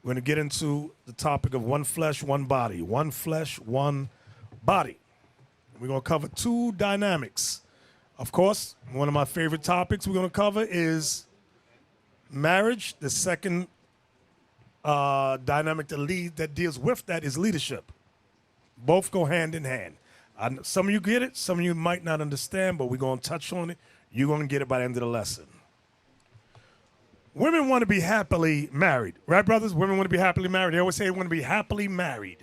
We're going to get into the topic of one flesh, one body. One flesh, one body. We're going to cover two dynamics. Of course, one of my favorite topics we're going to cover is marriage. The second dynamic that deals with that is leadership. Both go hand in hand. Some of you get it, some of you might not understand, but we're going to touch on it. You're going to get it by the end of the lesson. Women want to be happily married. Right, brothers? Women want to be happily married. They always say they want to be happily married.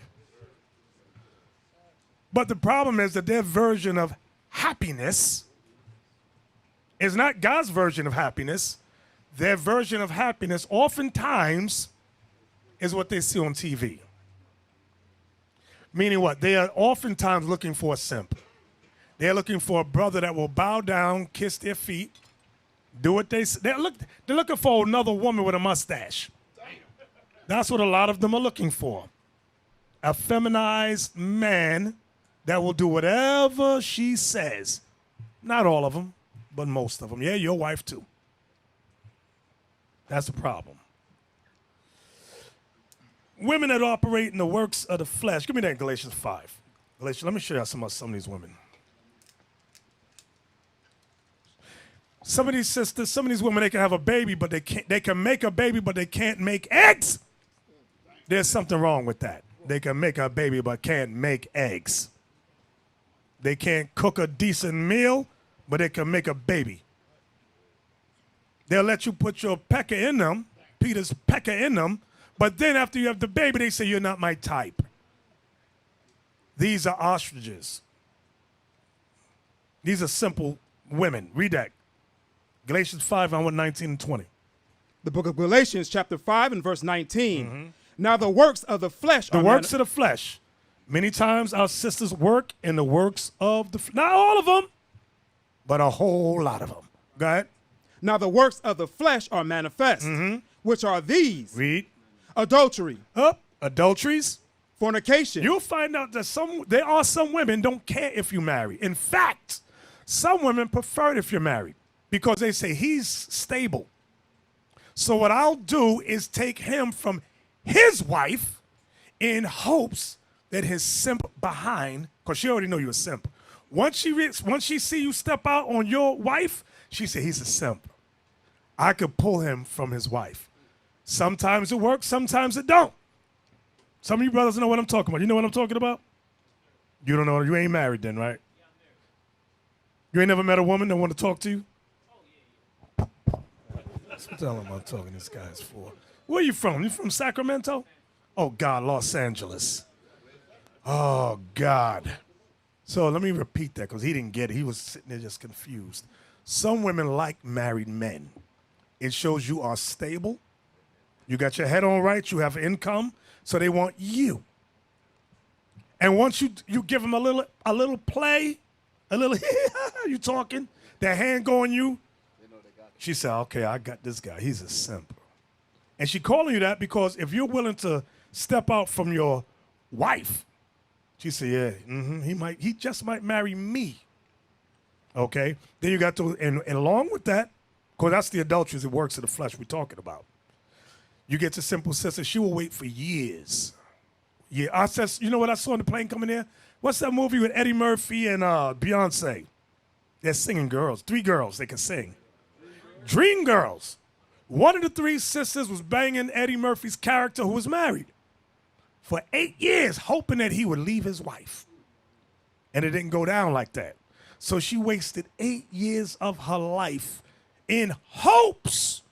But the problem is that their version of happiness is not God's version of happiness. Their version of happiness oftentimes is what they see on TV. Meaning what? They are oftentimes looking for a simp. They're looking for a brother that will bow down, kiss their feet, do what they say. They're looking for another woman with a mustache. That's what a lot of them are looking for. A feminized man that will do whatever she says. Not all of them, but most of them. Yeah, your wife too. That's the problem. Women that operate in the works of the flesh. Give me that in Galatians 5. Galatians, let me show you some of these women. Some of these sisters, some of these women, they can have a baby, but they can make a baby, but they can't make eggs. There's something wrong with that. They can make a baby, but can't make eggs. They can't cook a decent meal, but they can make a baby. They'll let you put your pecker in them, Peter's pecker in them, but then after you have the baby, they say, you're not my type. These are ostriches. These are simple women. Read that. Galatians 5, 19 and 20. The book of Galatians, chapter 5 and verse 19. Mm-hmm. Now the works of the flesh are... The works of the flesh. Many times our sisters work in the works of the flesh. Not all of them, but a whole lot of them. Go ahead. Now the works of the flesh are manifest, which are these. Read. Adultery. Adulteries. Fornication. You'll find out that there are some women don't care if you marry. In fact, some women prefer it if you're married because they say he's stable. So what I'll do is take him from his wife in hopes that his simp behind, because she already know you're a simp. Once she see you step out on your wife, she say he's a simp. I could pull him from his wife. Sometimes it works, sometimes it don't. Some of you brothers know what I'm talking about. You know what I'm talking about? You don't know. You ain't married then, right? You ain't never met a woman that want to talk to you? Tell him I'm talking to this guy's for. Where are you from? You from Sacramento? Oh, God, Los Angeles. Oh, God. So let me repeat that because he didn't get it. He was sitting there just confused. Some women like married men. It shows you are stable. You got your head on right. You have income. So they want you. And once you give them a little play, a little you talking, their hand go on you. She said, okay, I got this guy. He's a simp. And she calling you that because if you're willing to step out from your wife, she said, yeah, he just might marry me. Okay? Then you got to, and along with that, because that's the adulteries, it works in the flesh we're talking about. You get to simple sister, she will wait for years. Yeah, I said, you know what I saw on the plane coming here? What's that movie with Eddie Murphy and Beyonce? They're singing girls. 3 girls, they can sing. Dream Girls. One of the 3 sisters was banging Eddie Murphy's character who was married for 8 years, hoping that he would leave his wife. And it didn't go down like that. So she wasted 8 years of her life in hopes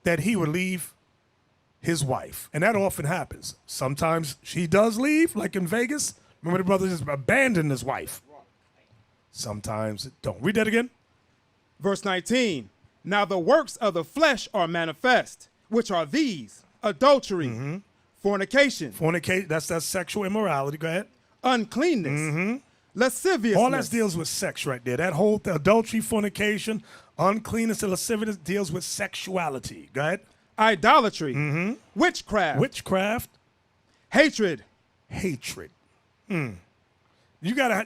that he would leave his wife. And that often happens. Sometimes she does leave, like in Vegas. Remember the brother just abandoned his wife. Sometimes it don't. Read that again. Verse 19. Now the works of the flesh are manifest, which are these: adultery, fornication. That's sexual immorality. Go ahead. Uncleanness, lasciviousness. All that deals with sex right there. That whole adultery, fornication, uncleanness, and lasciviousness deals with sexuality. Go ahead. Idolatry, witchcraft, hatred. The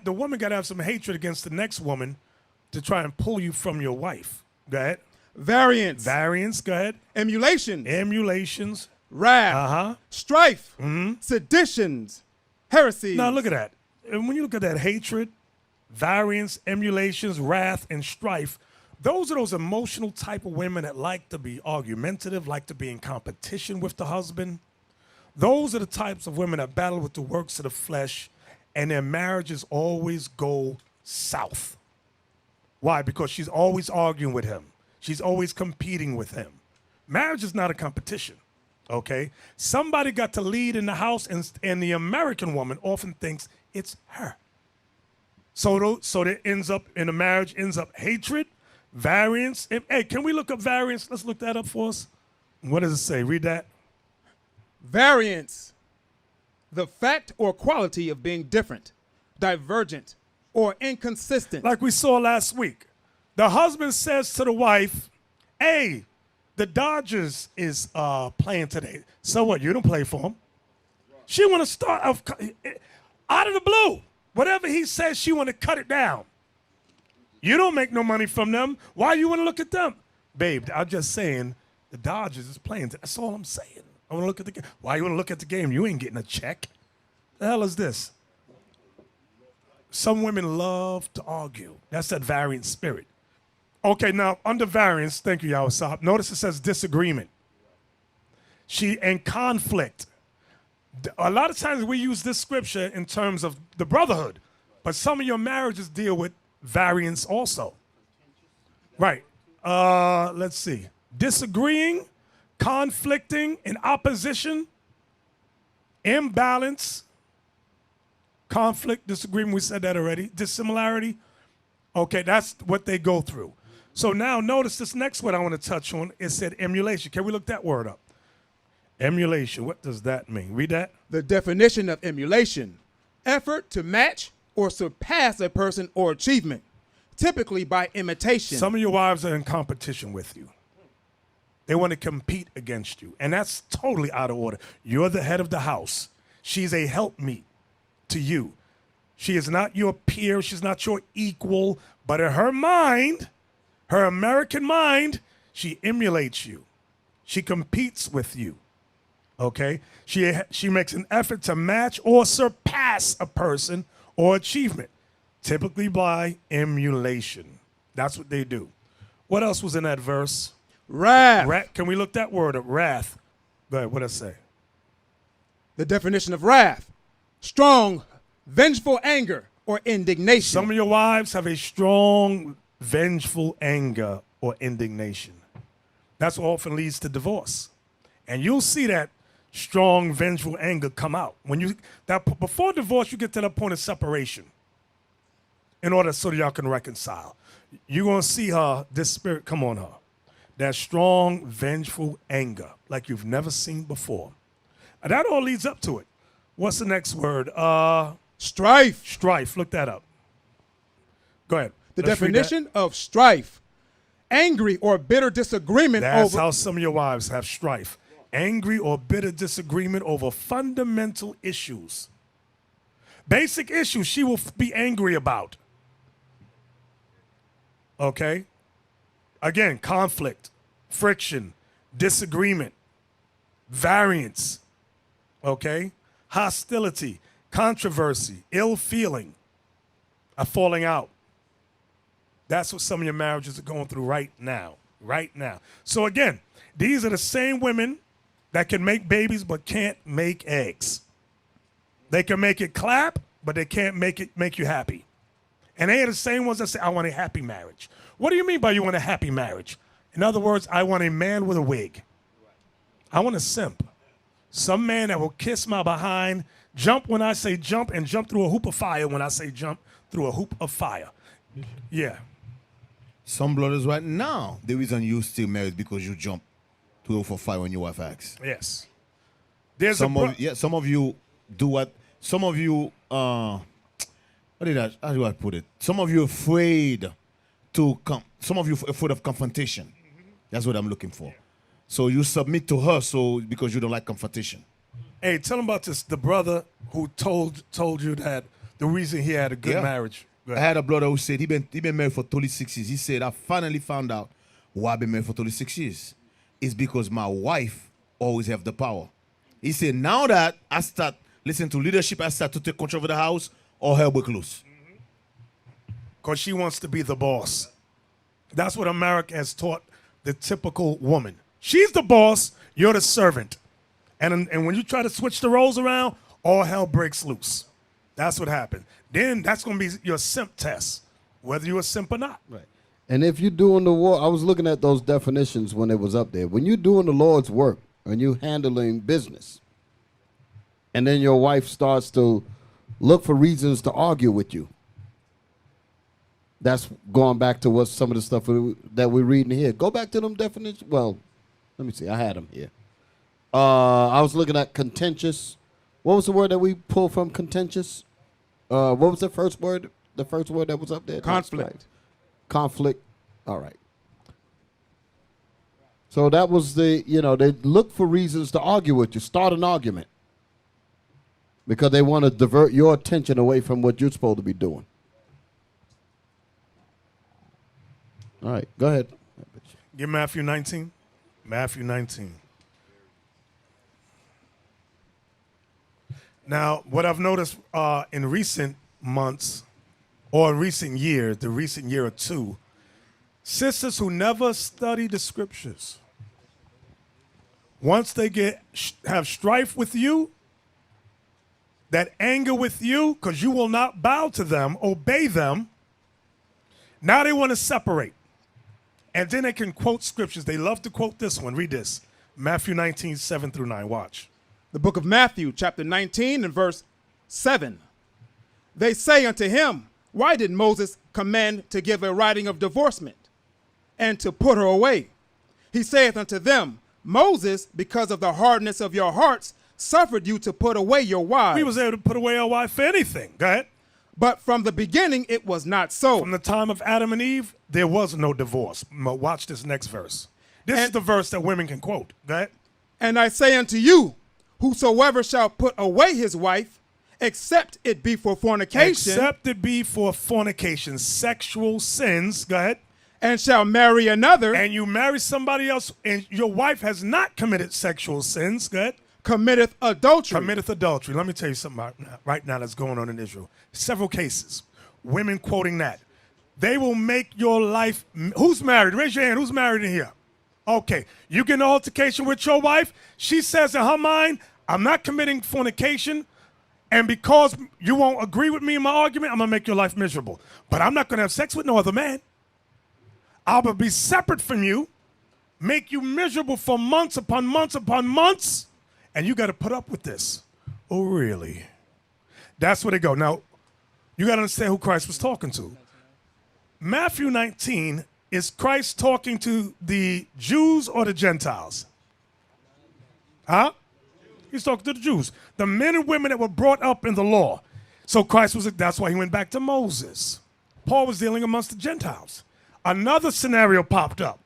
woman gotta have some hatred against the next woman to try and pull you from your wife. Go ahead. Variance. Go ahead. Emulations. wrath, strife, seditions, heresies. Now look at that. And when you look at that, hatred, variance, emulations, wrath, and strife, those are those emotional type of women that like to be argumentative, like to be in competition with the husband. Those are the types of women that battle with the works of the flesh, and their marriages always go south. Why? Because she's always arguing with him. She's always competing with him. Marriage is not a competition, okay? Somebody got to lead in the house, and the American woman often thinks it's her. So that ends up, in a marriage, ends up hatred, variance. Hey, can we look up variance? Let's look that up for us. What does it say? Read that. Variance, the fact or quality of being different, divergent, or inconsistent. Like we saw last week. The husband says to the wife, hey, the Dodgers is playing today. So what? You don't play for them. She want to start out of the blue. Whatever he says, she want to cut it down. You don't make no money from them. Why you want to look at them? Babe, I'm just saying the Dodgers is playing. That's all I'm saying. I want to look at the game. Why you want to look at the game? You ain't getting a check. The hell is this? Some women love to argue. That's that variant spirit. Okay, now under variance, thank you, Yawasab. Notice it says disagreement. And conflict. A lot of times we use this scripture in terms of the brotherhood, but some of your marriages deal with variance also. Right. Let's see. Disagreeing, conflicting, in opposition, imbalance, conflict, disagreement, we said that already. Dissimilarity. Okay, that's what they go through. So now notice this next word I want to touch on. It said emulation. Can we look that word up? Emulation, what does that mean? Read that. The definition of emulation: effort to match or surpass a person or achievement, typically by imitation. Some of your wives are in competition with you. They want to compete against you, and that's totally out of order. You're the head of the house. She's a helpmeet to you. She is not your peer. She's not your equal, but in her mind, her American mind, she emulates you. She competes with you. Okay? She makes an effort to match or surpass a person or achievement, typically by emulation. That's what they do. What else was in that verse? Wrath. Can we look that word up? Wrath. Go ahead. What does it say? The definition of wrath: strong, vengeful anger or indignation. Some of your wives have a strong, vengeful anger or indignation. That's what often leads to divorce. And you'll see that strong, vengeful anger come out. Before divorce, you get to that point of separation in order so that y'all can reconcile. You're going to see this spirit come on her. That strong, vengeful anger like you've never seen before. And that all leads up to it. What's the next word? Strife. Strife. Look that up. Go ahead. The definition of strife: angry or bitter disagreement That's how some of your wives have strife. Angry or bitter disagreement over fundamental issues. Basic issues she will be angry about. Okay? Again, conflict, friction, disagreement, variance. Okay? Hostility, controversy, ill feeling, a falling out. That's what some of your marriages are going through right now. Right now. So again, these are the same women that can make babies but can't make eggs. They can make it clap, but they can't make you happy. And they are the same ones that say, I want a happy marriage. What do you mean by you want a happy marriage? In other words, I want a man with a wig. I want a simp. Some man that will kiss my behind, jump when I say jump, and jump through a hoop of fire when I say jump through a hoop of fire. Yeah. Some brothers right now, the reason you still married because you jump to go for fire when your wife asks. Yes. Some of you do what? Some of you, how do I put it? Some of you afraid to come. Some of you afraid of confrontation. That's what I'm looking for. Yeah. So you submit to her because you don't like confrontation. Hey, tell him about this. The brother who told you that the reason he had a good marriage. I had a brother who said he been married for 36 years. He said, I finally found out why I've been married for 36 years. It's because my wife always have the power. He said, now that I start listening to leadership, I start to take control of the house, all hell break loose. Because she wants to be the boss. That's what America has taught the typical woman. She's the boss, you're the servant. And when you try to switch the roles around, all hell breaks loose. That's what happened. Then that's going to be your simp test, whether you're a simp or not. Right. And if you're doing the war, I was looking at those definitions when it was up there. When you're doing the Lord's work and you're handling business, and then your wife starts to look for reasons to argue with you, that's going back to what some of the stuff that we're reading here. Go back to them definitions. Well, let me see. I had them here. I was looking at contentious. What was the word that we pulled from contentious? What was the first word? The first word that was up there? Conflict. Conflict. All right. So that was they look for reasons to argue with you, start an argument, because they want to divert your attention away from what you're supposed to be doing. All right, go ahead. Give Matthew 19. Matthew 19. Now, what I've noticed in recent months or recent years, the recent year or two, sisters who never study the scriptures, once they have strife with you, that anger with you, because you will not bow to them, obey them, now they want to separate. And then they can quote scriptures. They love to quote this one. Read this. Matthew 19, 7 through 9. Watch. The book of Matthew, chapter 19 and verse 7. They say unto him, why did Moses command to give a writing of divorcement and to put her away? He saith unto them, Moses, because of the hardness of your hearts, suffered you to put away your wives. We was able to put away our wife for anything. Go ahead. But from the beginning, it was not so. From the time of Adam and Eve, there was no divorce. Watch this next verse. This is the verse that women can quote. Go ahead. And I say unto you, whosoever shall put away his wife, except it be for fornication. Except it be for fornication, sexual sins. Go ahead. And shall marry another. And you marry somebody else, and your wife has not committed sexual sins. Go ahead. Committeth adultery. Committeth adultery. Let me tell you something right now that's going on in Israel. Several cases. Women quoting that. They will make your life. Who's married? Raise your hand. Who's married in here? Okay. You get an altercation with your wife. She says in her mind, I'm not committing fornication. And because you won't agree with me in my argument, I'm going to make your life miserable. But I'm not going to have sex with no other man. I will be separate from you, make you miserable for months upon months upon months. And you got to put up with this. Oh, really? That's where they go. Now, you got to understand who Christ was talking to. Matthew 19, is Christ talking to the Jews or the Gentiles? Huh? He's talking to the Jews. The men and women that were brought up in the law. So Christ that's why he went back to Moses. Paul was dealing amongst the Gentiles. Another scenario popped up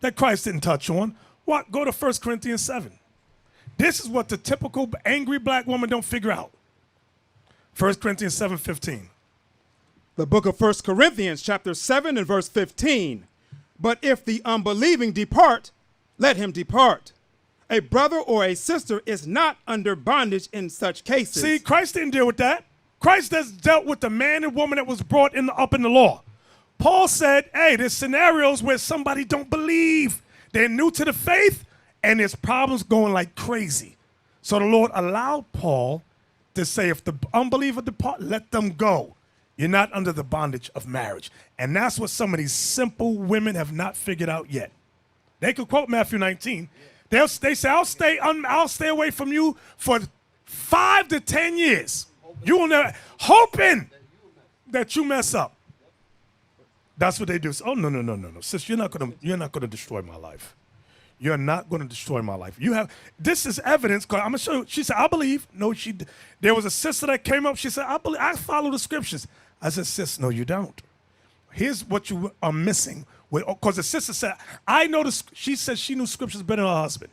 that Christ didn't touch on. What? Go to 1 Corinthians 7. This is what the typical angry black woman don't figure out. 1 Corinthians 7:15. The book of 1 Corinthians chapter 7 and verse 15. But if the unbelieving depart, let him depart. A brother or a sister is not under bondage in such cases. See, Christ didn't deal with that. Christ has dealt with the man and woman that was brought up in the law. Paul said, hey, there's scenarios where somebody don't believe. They're new to the faith. And there's problems going like crazy. So the Lord allowed Paul to say, if the unbeliever depart, let them go. You're not under the bondage of marriage. And that's what some of these simple women have not figured out yet. They could quote Matthew 19. They say, I'll stay away from you for 5 to 10 years. You will never, hoping that you mess up. That's what they do. Oh, no. Sis, you're not gonna destroy my life. You're not going to destroy my life. This is evidence, because I'm going to show you. She said, I believe. No, there was a sister that came up. She said, I follow the scriptures. I said, sis, no, you don't. Here's what you are missing. Because the sister said, I know she said she knew scriptures better than her husband.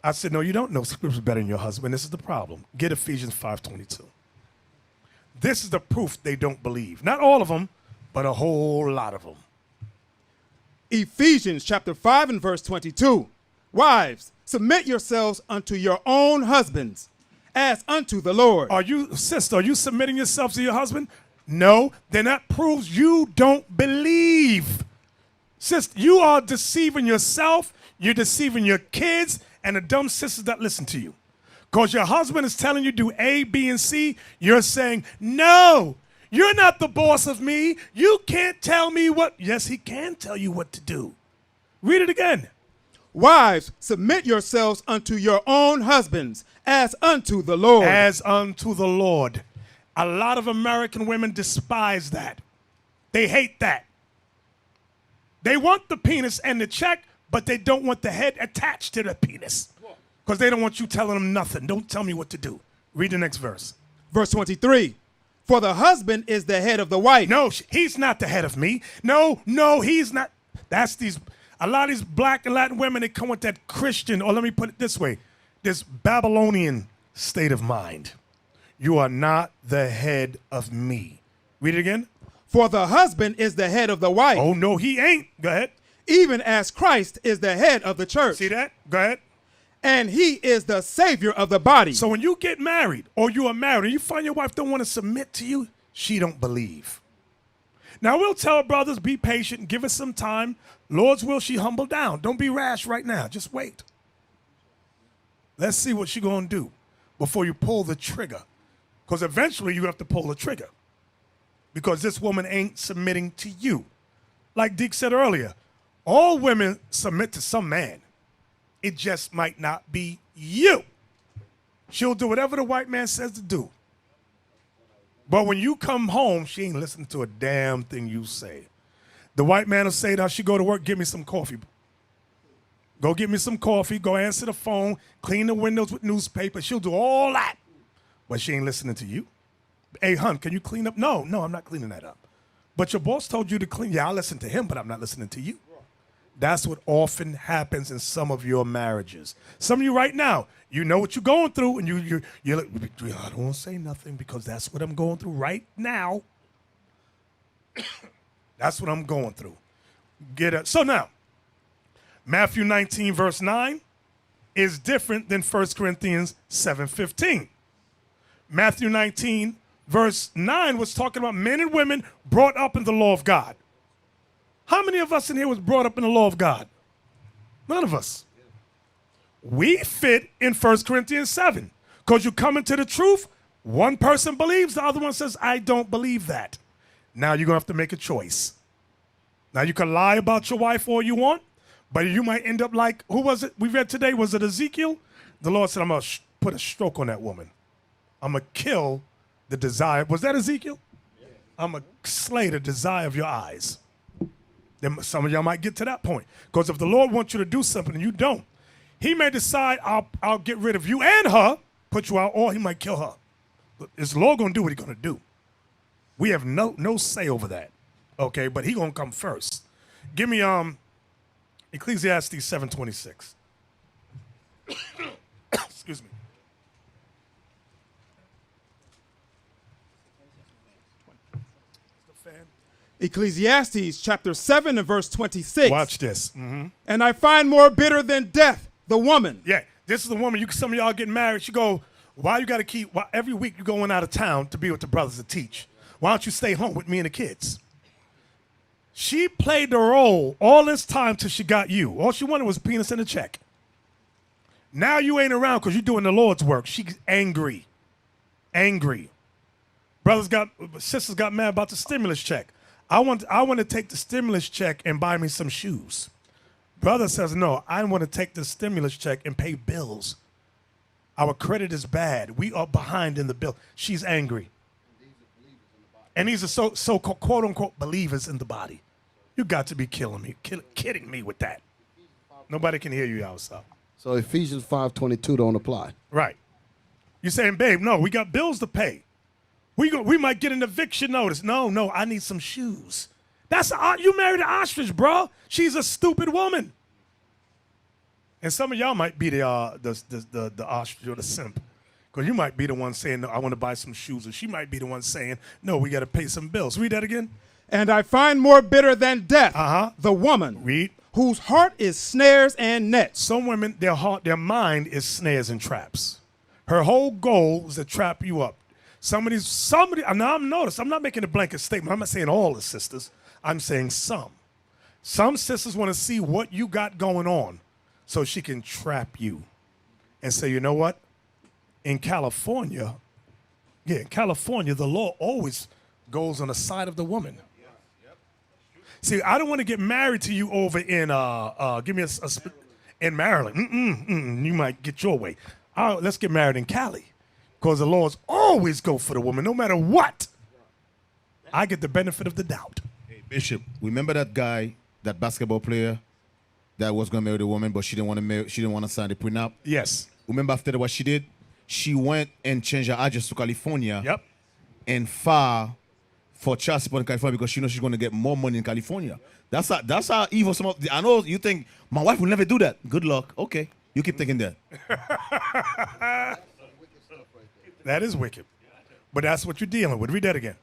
I said, no, you don't know scriptures better than your husband. This is the problem. Get Ephesians 5:22. This is the proof they don't believe. Not all of them, but a whole lot of them. Ephesians chapter 5 and verse 22. Wives, submit yourselves unto your own husbands, as unto the Lord. Sister, are you submitting yourself to your husband? No, then that proves you don't believe. Sister, you are deceiving yourself, you're deceiving your kids, and the dumb sisters that listen to you. Because your husband is telling you do A, B, and C, you're saying, no, you're not the boss of me. You can't tell me what. Yes, he can tell you what to do. Read it again. Wives, submit yourselves unto your own husbands, as unto the Lord. As unto the Lord. A lot of American women despise that. They hate that. They want the penis and the check, but they don't want the head attached to the penis. Because they don't want you telling them nothing. Don't tell me what to do. Read the next verse. Verse 23. For the husband is the head of the wife. No, he's not the head of me. No, he's not. That's a lot of these black and Latin women, they come with that Christian, or let me put it this way, this Babylonian state of mind. You are not the head of me. Read it again. For the husband is the head of the wife. Oh, no, he ain't. Go ahead. Even as Christ is the head of the church. See that? Go ahead. And he is the savior of the body. So when you get married, or you are married, and you find your wife don't want to submit to you, she don't believe. Now we'll tell brothers, be patient, give us some time. Lord's will, she humble down. Don't be rash right now. Just wait. Let's see what she gonna do before you pull the trigger. Because eventually you have to pull the trigger. Because this woman ain't submitting to you. Like Deke said earlier, all women submit to some man. It just might not be you. She'll do whatever the white man says to do. But when you come home, she ain't listening to a damn thing you say. The white man will say, now she go to work, give me some coffee. Go get me some coffee, go answer the phone, clean the windows with newspaper. She'll do all that. But she ain't listening to you. Hey, hon, can you clean up? No, I'm not cleaning that up. But your boss told you to clean. Yeah, I listen to him, but I'm not listening to you. That's what often happens in some of your marriages. Some of you right now, you know what you're going through, and you're like, I don't want to say nothing because that's what I'm going through right now. That's what I'm going through. Get it? So now, Matthew 19, verse 9 is different than 1 Corinthians 7:15. Matthew 19, verse 9 was talking about men and women brought up in the law of God. How many of us in here was brought up in the law of God? None of us. We fit in 1 Corinthians 7 because you come into the truth, one person believes, the other one says, I don't believe that. Now you're going to have to make a choice. Now you can lie about your wife all you want, but you might end up like, who was it we read today? Was it Ezekiel? The Lord said, I'm going to put a stroke on that woman. I'm going to kill the desire. Was that Ezekiel? Yeah. I'm going to slay the desire of your eyes. Then some of y'all might get to that point. Because if the Lord wants you to do something and you don't, he may decide, I'll get rid of you and her, put you out, or he might kill her. But is the Lord going to do what he's going to do? We have no say over that. Okay, but he going to come first. Give me Ecclesiastes 7:26. Excuse me. Ecclesiastes chapter 7 and verse 26. Watch this. Mm-hmm. And I find more bitter than death, the woman. Yeah, this is the woman. Some of y'all getting married. She go, why you got to keep, every week you're going out of town to be with the brothers to teach. Why don't you stay home with me and the kids? She played the role all this time till she got you. All she wanted was a penis and a check. Now you ain't around because you're doing the Lord's work. She's angry. Angry. Sisters got mad about the stimulus check. I want to take the stimulus check and buy me some shoes. Brother says, no, I want to take the stimulus check and pay bills. Our credit is bad. We are behind in the bill. She's angry. And these are so-called, quote-unquote, believers in the body. You got to be kidding me with that. Nobody can hear you outside. So Ephesians 5:22 don't apply. Right. You're saying, babe, no, we got bills to pay. We might get an eviction notice. No, I need some shoes. You married an ostrich, bro. She's a stupid woman. And some of y'all might be the ostrich or the simp. Because you might be the one saying, no, I want to buy some shoes. Or she might be the one saying, no, we got to pay some bills. Read that again. And I find more bitter than death, the woman. Read. whose heart is snares and nets. Some women, their mind is snares and traps. Her whole goal is to trap you up. Somebody, now I'm noticed, I'm not making a blanket statement. I'm not saying all the sisters. I'm saying some. Some sisters want to see what you got going on so she can trap you and say, you know what? In California, the law always goes on the side of the woman. See, I don't want to get married to you over in, in Maryland. You might get your way. Let's get married in Cali, because the laws always go for the woman, no matter what. I get the benefit of the doubt. Hey, Bishop, remember that guy, that basketball player that was going to marry the woman, but she didn't want to marry, she didn't want to sign the prenup? Yes. Remember after that what she did? She went and changed her address to California. Yep. And filed for child support in California because she knows she's going to get more money in California. That's how evil some of. I know you think my wife will never do that. Good luck. Okay, you keep thinking that. That is wicked. But that's what you're dealing with. Read that again.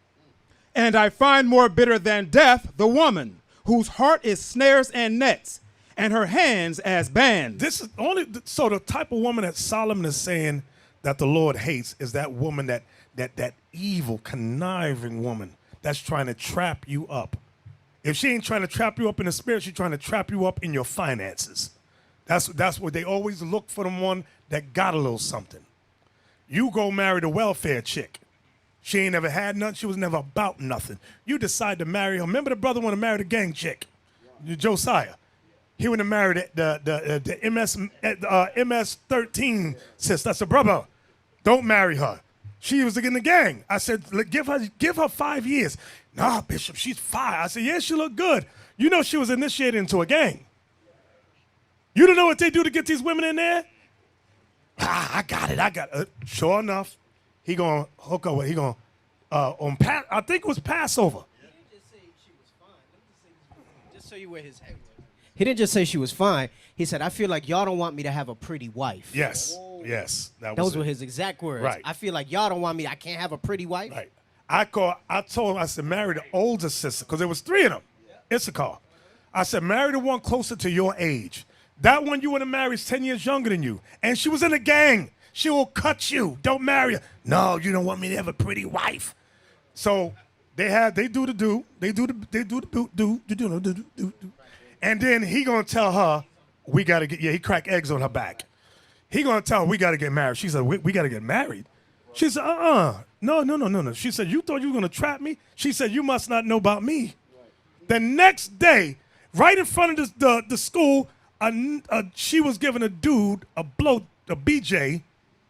And I find more bitter than death the woman whose heart is snares and nets, and her hands as bands. This is only so the type of woman that Solomon is saying that the Lord hates is that woman that evil, conniving woman that's trying to trap you up. If she ain't trying to trap you up in the spirit, she's trying to trap you up in your finances. That's what they always look for, the one that got a little something. You go marry the welfare chick. She ain't never had nothing. She was never about nothing. You decide to marry her. Remember the brother wanted to marry the gang chick, Josiah. He would have married the MS-13 sister. I said, brother, don't marry her. She was in the gang. I said, give her 5 years. Nah, Bishop, she's 5. I said, yeah, she looked good. You know she was initiated into a gang. You don't know what they do to get these women in there? I got it. Sure enough, he gonna hook up with, he gonna, I think it was Passover. He didn't just say she was fine. Let me just say this, just so you where his head was. He didn't just say she was fine. He said, I feel like y'all don't want me to have a pretty wife. Yes, yes. Those were his exact words. Right. I feel like y'all don't want me, I can't have a pretty wife. Right. I told him, I said, marry the older sister, because there was 3 of them. Issachar. I said, marry the one closer to your age. That one you want to marry is 10 years younger than you. And she was in a gang. She will cut you. Don't marry her. No, you don't want me to have a pretty wife. So they do the do. And then he gonna tell her, we gotta get, he cracked eggs on her back. He gonna tell her, we gotta get married. She said, we gotta get married. She said, no. She said, you thought you were gonna trap me? She said, you must not know about me. The next day, right in front of the school, she was giving a dude a BJ,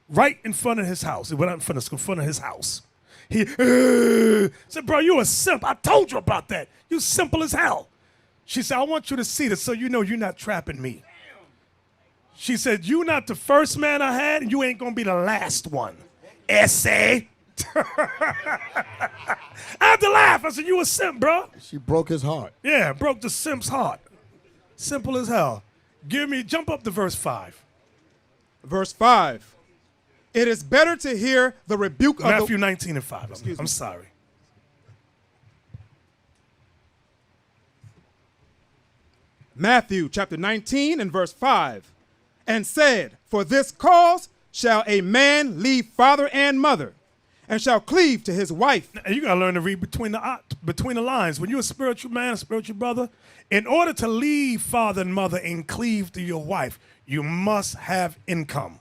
right in front of his house. He went out in front of school, in front of his house. He said, bro, you a simp. I told you about that. You simple as hell. She said, I want you to see this so you know you're not trapping me. She said, you not the first man I had, and you ain't going to be the last one. Essay. I had to laugh. I said, you a simp, bro. She broke his heart. Yeah, broke the simp's heart. Simple as hell. Jump up to verse 5. Verse 5. It is better to hear the rebuke of Matthew 19 and 5. I'm sorry. Matthew chapter 19 and verse 5. And said, for this cause shall a man leave father and mother, and shall cleave to his wife. And you got to learn to read between the lines. When you're a spiritual man, a spiritual brother, in order to leave father and mother and cleave to your wife, you must have income.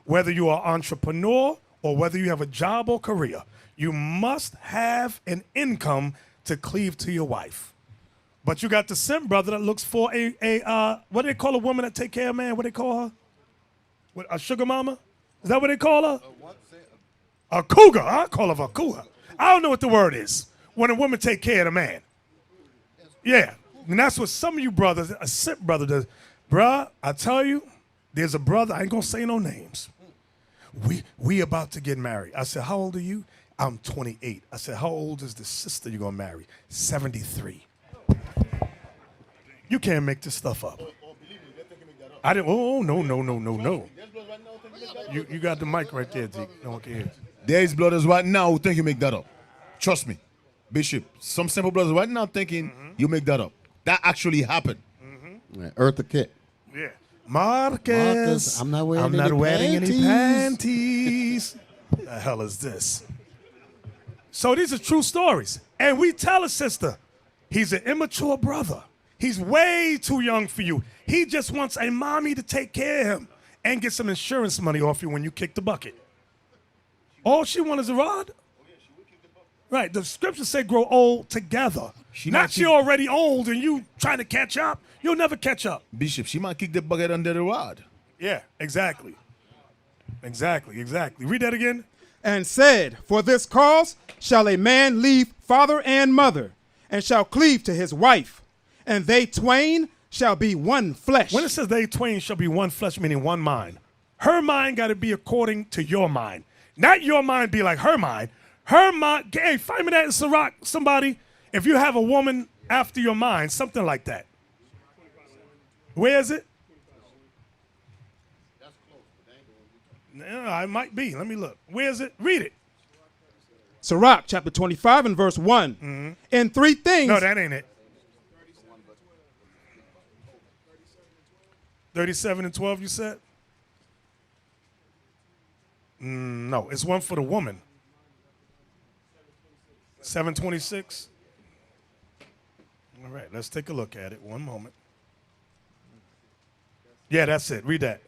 Whether you are an entrepreneur or whether you have a job or career, you must have an income to cleave to your wife. But you got the simp brother that looks for what do they call a woman that take care of a man? What do they call her? What, a sugar mama? Is that what they call her? A cougar. I call her a cougar. I don't know what the word is. When a woman take care of a man. Yeah. And that's what some of you brothers, a simp brother does. Bruh, I tell you, there's a brother, I ain't gonna say no names. We about to get married. I said, how old are you? I'm 28. I said, how old is the sister you're gonna marry? 73. You can't make this stuff up. I didn't. Oh no. You got the mic right there, Zeke. No one can hear. There is brothers right now who think you make that up. Trust me, Bishop. Some simple brothers right now thinking you make that up. That actually happened. Right. Eartha Kitt. Yeah. Marcus, I'm not wearing any panties. The hell is this? So these are true stories. And we tell a sister, he's an immature brother. He's way too young for you. He just wants a mommy to take care of him and get some insurance money off you when you kick the bucket. All she wants is a rod? Right, the scriptures say grow old together. Not you're already old and you trying to catch up. You'll never catch up. Bishop, she might kick the bucket under the rod. Yeah, exactly. Exactly. Read that again. And said, for this cause shall a man leave father and mother, and shall cleave to his wife, and they twain shall be one flesh. When it says they twain shall be one flesh, meaning one mind, her mind got to be according to your mind. Not your mind be like her mind. Her mind, hey, find me that in Sirach, somebody. If you have a woman after your mind, something like that. Where is it? No, it might be. Let me look. Where is it? Read it. Sirach chapter 25 and verse 1. Mm-hmm. In three things. No, that ain't it. 37 and 12, you said? No, it's one for the woman. 726. All right, let's take a look at it. One moment. Yeah, that's it. Read that.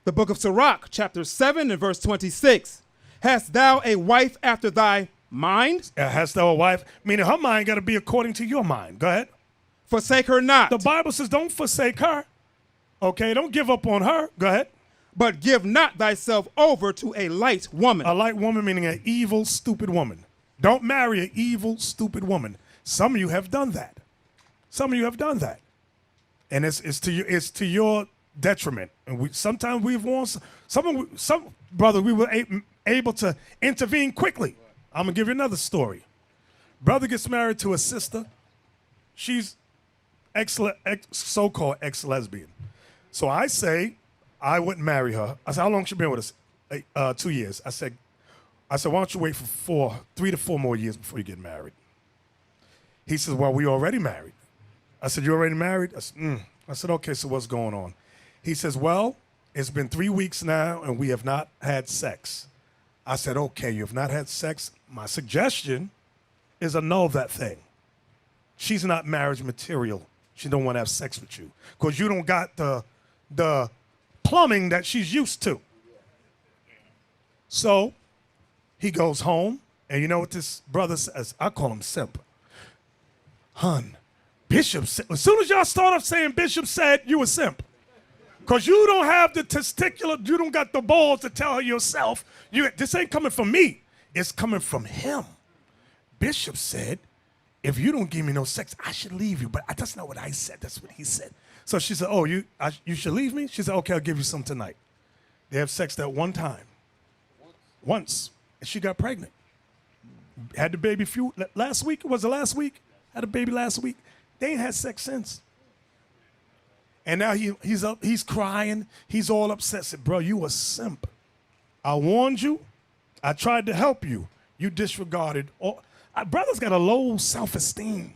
The book of Sirach, chapter 7 and verse 26. Hast thou a wife after thy mind? Hast thou a wife? Meaning her mind got to be according to your mind. Go ahead. Forsake her not. The Bible says don't forsake her. Okay, don't give up on her. Go ahead. But give not thyself over to a light woman. A light woman meaning an evil, stupid woman. Don't marry an evil, stupid woman. Some of you have done that. Some of you have done that. And it's to your detriment. And sometimes we've won some brother, we were able to intervene quickly. I'm gonna give you another story. Brother gets married to a sister. She's so-called ex-lesbian. So I say I wouldn't marry her. I said, how long she been with us? 2 years. I said, why don't you wait for 3 to 4 more years before you get married? He says, well, we already married. I said, you already married? I said, okay, so what's going on? He says, well, it's been 3 weeks now and we have not had sex. I said, okay, you have not had sex. My suggestion is annul that thing. She's not marriage material. She don't want to have sex with you because you don't got the plumbing that she's used to. So he goes home, and you know what this brother says? I call him simp. Hun, Bishop said, as soon as y'all start off saying Bishop said, you a simp. Because you don't have the testicular, you don't got the balls to tell her yourself, this ain't coming from me. It's coming from him. Bishop said, if you don't give me no sex, I should leave you. But that's not what I said. That's what he said. So she said, oh, you should leave me? She said, okay, I'll give you some tonight. They have sex that one time. Once. And she got pregnant. Had the baby last week. Was it last week? Had a baby last week. They ain't had sex since. And now he's crying. He's all upset. Said, bro, you a simp. I warned you. I tried to help you. You disregarded all. Brother's got a low self-esteem.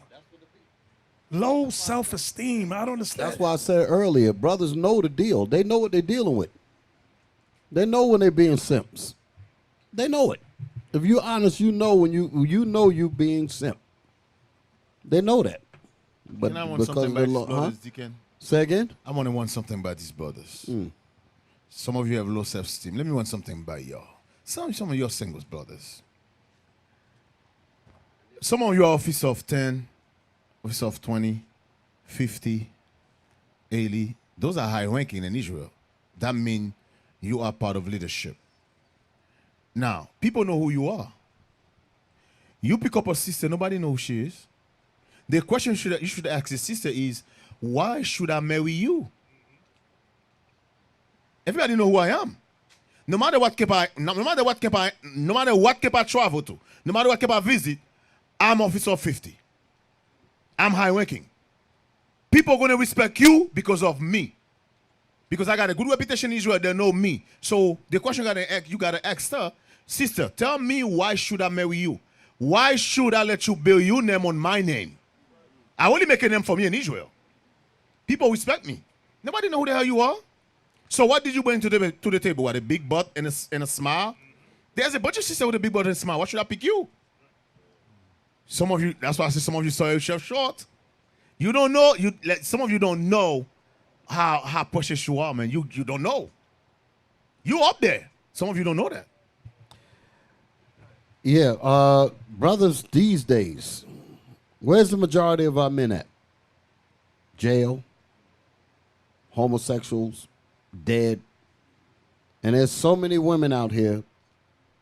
Low self-esteem. I don't understand. That's why I said earlier, brothers know the deal. They know what they're dealing with. They know when they're being simps. They know it. If you're honest, you know when you being simp. They know that. But and I want something about these brothers, Deacon. Say again? I want something about these brothers. Some of you have low self-esteem. Let me want something by y'all. Some of your singles brothers. Some of you are officer of 10, officer of 20, 50, 80. Those are high ranking in Israel. That means you are part of leadership. Now, people know who you are. You pick up a sister, nobody knows who she is. The question you should ask your sister is, why should I marry you? Everybody know who I am. No matter what keep I travel to, no matter what keep I visit, I'm officer of 50. I'm high ranking. People are going to respect you because of me. Because I got a good reputation in Israel, they know me. So the question you got to ask her, sister, tell me why should I marry you? Why should I let you build your name on my name? I only make a name for me in Israel. People respect me. Nobody know who the hell you are. So what did you bring to the table? What, a big butt and a smile? There's a bunch of sisters with a big butt and a smile. Why should I pick you? Some of you, that's why I said some of you saw yourself short. You don't know, some of you don't know how precious you are, man. You don't know. You up there. Some of you don't know that. Yeah, brothers, these days, where's the majority of our men at? Jail, homosexuals, dead. And there's so many women out here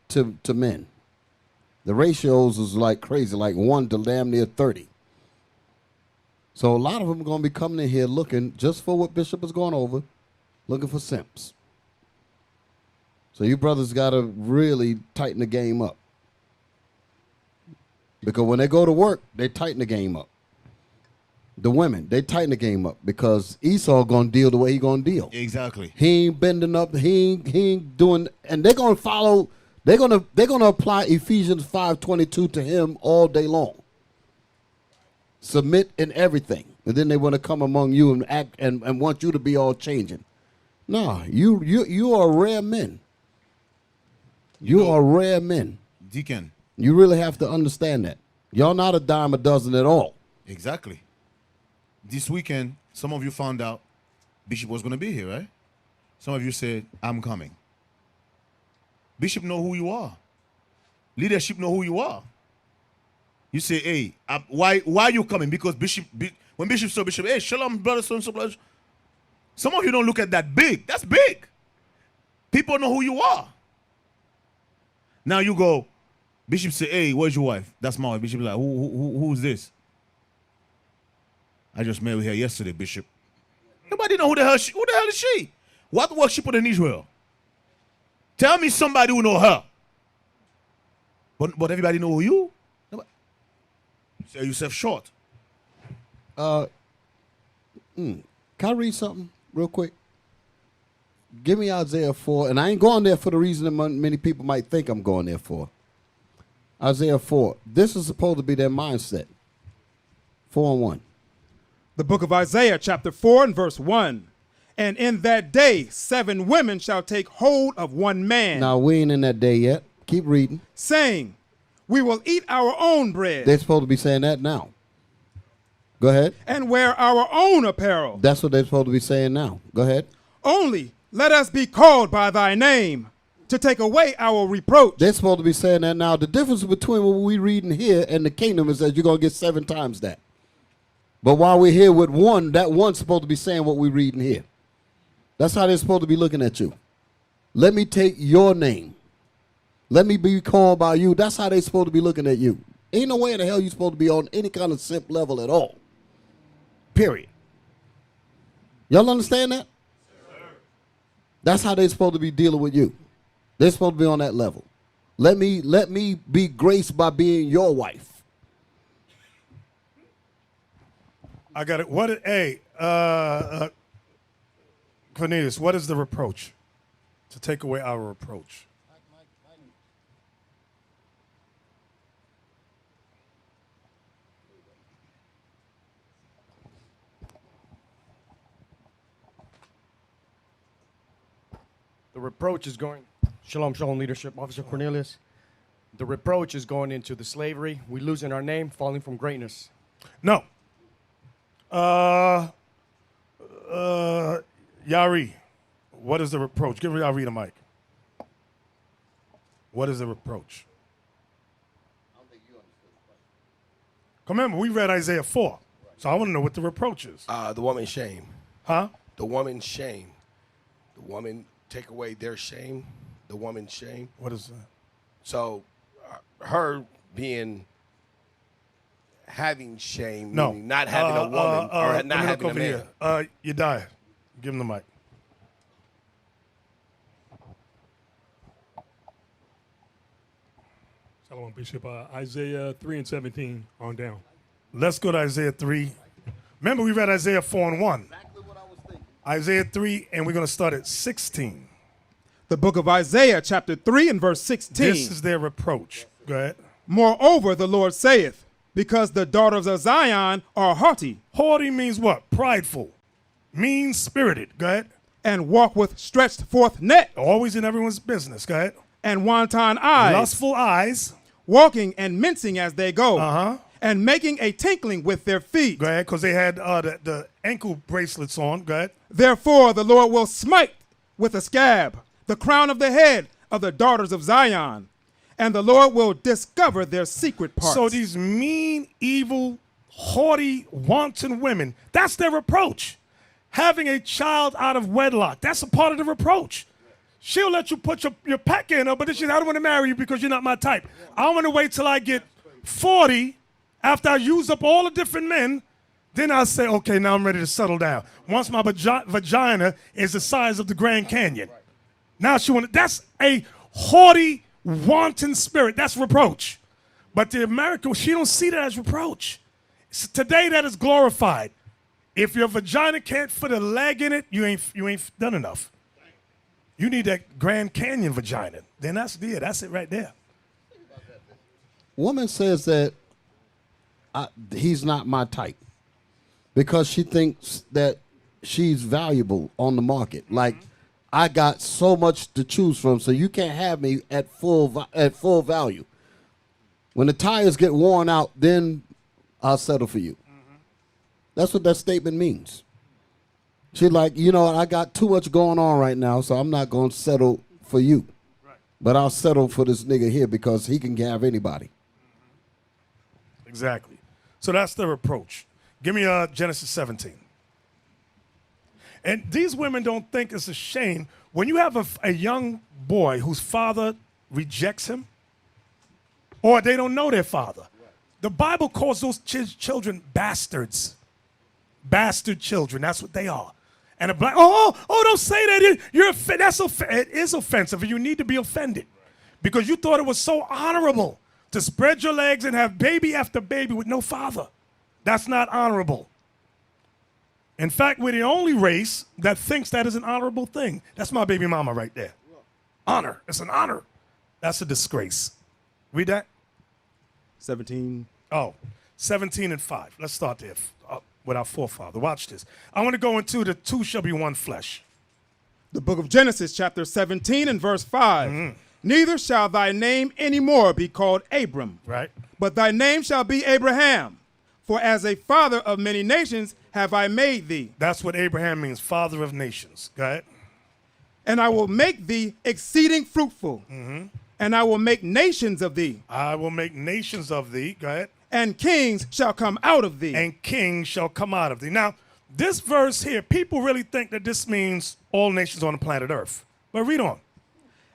to men. The ratios is like crazy, like 1 to damn near 30. So a lot of them are going to be coming in here looking, just for what Bishop is going over, looking for simps. So you brothers got to really tighten the game up. Because when they go to work, they tighten the game up. The women, they tighten the game up because Esau going to deal the way he going to deal. Exactly. He ain't bending up. He ain't doing, and they're going to follow. They're gonna apply Ephesians 5:22 to him all day long. Submit in everything, and then they want to come among you and act and want you to be all changing. No, you are rare men. You are rare men. Deacon. You really have to understand that. Y'all not a dime a dozen at all. Exactly. This weekend, some of you found out Bishop was going to be here, right? Some of you said, I'm coming. Bishop know who you are. Leadership know who you are. You say, hey, why are you coming? Because when Bishop saw Bishop, hey, shalom, brother, so and so, brother. Some of you don't look at that big. That's big. People know who you are. Now you go, Bishop say, hey, where's your wife? That's my wife. Bishop like, who's this? I just married her yesterday, Bishop. Nobody know who the hell is she? What work she put in Israel? Tell me somebody who know her. But everybody know who you? Nobody. Sell yourself short. Can I read something real quick? Give me Isaiah 4, and I ain't going there for the reason that many people might think I'm going there for. Isaiah 4. This is supposed to be their mindset. 4:1. The book of Isaiah, chapter 4 and verse 1. And in that day, 7 women shall take hold of one man. Now, we ain't in that day yet. Keep reading. Saying, we will eat our own bread. They're supposed to be saying that now. Go ahead. And wear our own apparel. That's what they're supposed to be saying now. Go ahead. Only let us be called by thy name to take away our reproach. They're supposed to be saying that now. The difference between what we reading here and the kingdom is that you're going to get 7 times that. But while we're here with one, that one's supposed to be saying what we're reading here. That's how they're supposed to be looking at you. Let me take your name. Let me be called by you. That's how they're supposed to be looking at you. Ain't no way in the hell you're supposed to be on any kind of simp level at all. Period. Y'all understand that? That's how they're supposed to be dealing with you. They're supposed to be on that level. Let me be graced by being your wife. I got it. Hey, Cornelius, what is the reproach? To take away our reproach. The reproach is going, Shalom, Shalom, leadership, Officer Cornelius. The reproach is going into the slavery. We losing our name, falling from greatness. No. Yari, what is the reproach? Give Yari the mic. What is the reproach? Remember, we read Isaiah 4, so I want to know what the reproach is. The woman's shame. Huh? The woman's shame. The woman take away their shame. The woman's shame. What is that? So, her having shame, No. meaning not having a woman or not having a man. You die. Give him the mic. Shalom, Bishop. Isaiah 3 and 17 on down. Let's go to Isaiah 3. Remember, we read Isaiah 4 and 1. Exactly what I was thinking. Isaiah 3, and we're going to start at 16. The book of Isaiah, chapter 3 and verse 16. This is their reproach. Go ahead. Moreover, the Lord saith, because the daughters of Zion are haughty. Haughty means what? Prideful. Mean-spirited. Go ahead. and walk with stretched forth neck Always in everyone's business. Go ahead. and wanton eyes, Lustful eyes. walking and mincing as they go, Uh-huh. and making a tinkling with their feet. Go ahead, because they had the ankle bracelets on. Go ahead. Therefore the Lord will smite with a scab the crown of the head of the daughters of Zion, and the Lord will discover their secret parts. So these mean, evil, haughty, wanton women, that's their reproach. Having a child out of wedlock, that's a part of the reproach. She'll let you put your pack in her, but then she says, I don't want to marry you because you're not my type. I want to wait till I get 40, after I use up all the different men, then I'll say, okay, now I'm ready to settle down. Once my vagina is the size of the Grand Canyon. Now that's a haughty, wanton spirit. That's reproach. But the American, she don't see that as reproach. Today that is glorified. If your vagina can't fit a leg in it, you ain't done enough. You need that Grand Canyon vagina. Then that's it right there. Woman says that he's not my type because she thinks that she's valuable on the market. Like, I got so much to choose from, so you can't have me at full value. When the tires get worn out, then I'll settle for you. That's what that statement means. She's like, you know, I got too much going on right now, so I'm not going to settle for you. Right. But I'll settle for this nigga here because he can have anybody. Exactly. So that's their approach. Give me Genesis 17. And these women don't think it's a shame when you have a young boy whose father rejects him or they don't know their father. The Bible calls those children bastards. Bastard children. That's what they are. And a black, don't say that. It is offensive. And you need to be offended because you thought it was so honorable to spread your legs and have baby after baby with no father. That's not honorable. In fact, we're the only race that thinks that is an honorable thing. That's my baby mama right there. Honor. It's an honor. That's a disgrace. Read that. 17. 17 and 5. Let's start there with our forefather. Watch this. I want to go into the two shall be one flesh. The book of Genesis, chapter 17 and verse 5. Neither shall thy name any more be called Abram, Right. but thy name shall be Abraham. For as a father of many nations have I made thee. That's what Abraham means, father of nations. Go ahead. And I will make thee exceeding fruitful. And I will make nations of thee. I will make nations of thee. Go ahead. And kings shall come out of thee. And kings shall come out of thee. Now, this verse here, people really think that this means all nations on the planet Earth. But read on.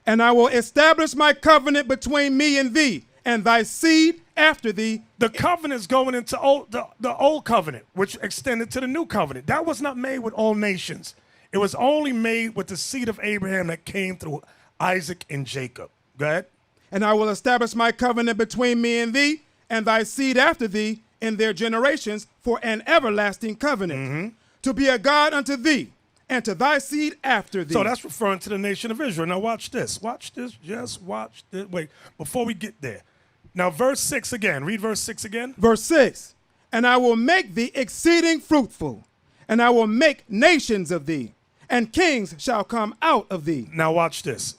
And I will establish my covenant between me and thee, and thy seed after thee. The covenant's going into the old covenant, which extended to the new covenant. That was not made with all nations. It was only made with the seed of Abraham that came through Isaac and Jacob. Go ahead. And I will establish my covenant between me and thee, and thy seed after thee in their generations for an everlasting covenant, to be a God unto thee, and to thy seed after thee. So that's referring to the nation of Israel. Now watch this. Watch this. Just watch this. Wait, before we get there. Now verse 6 again. Read verse 6 again. Verse 6. And I will make thee exceeding fruitful, and I will make nations of thee, and kings shall come out of thee. Now watch this.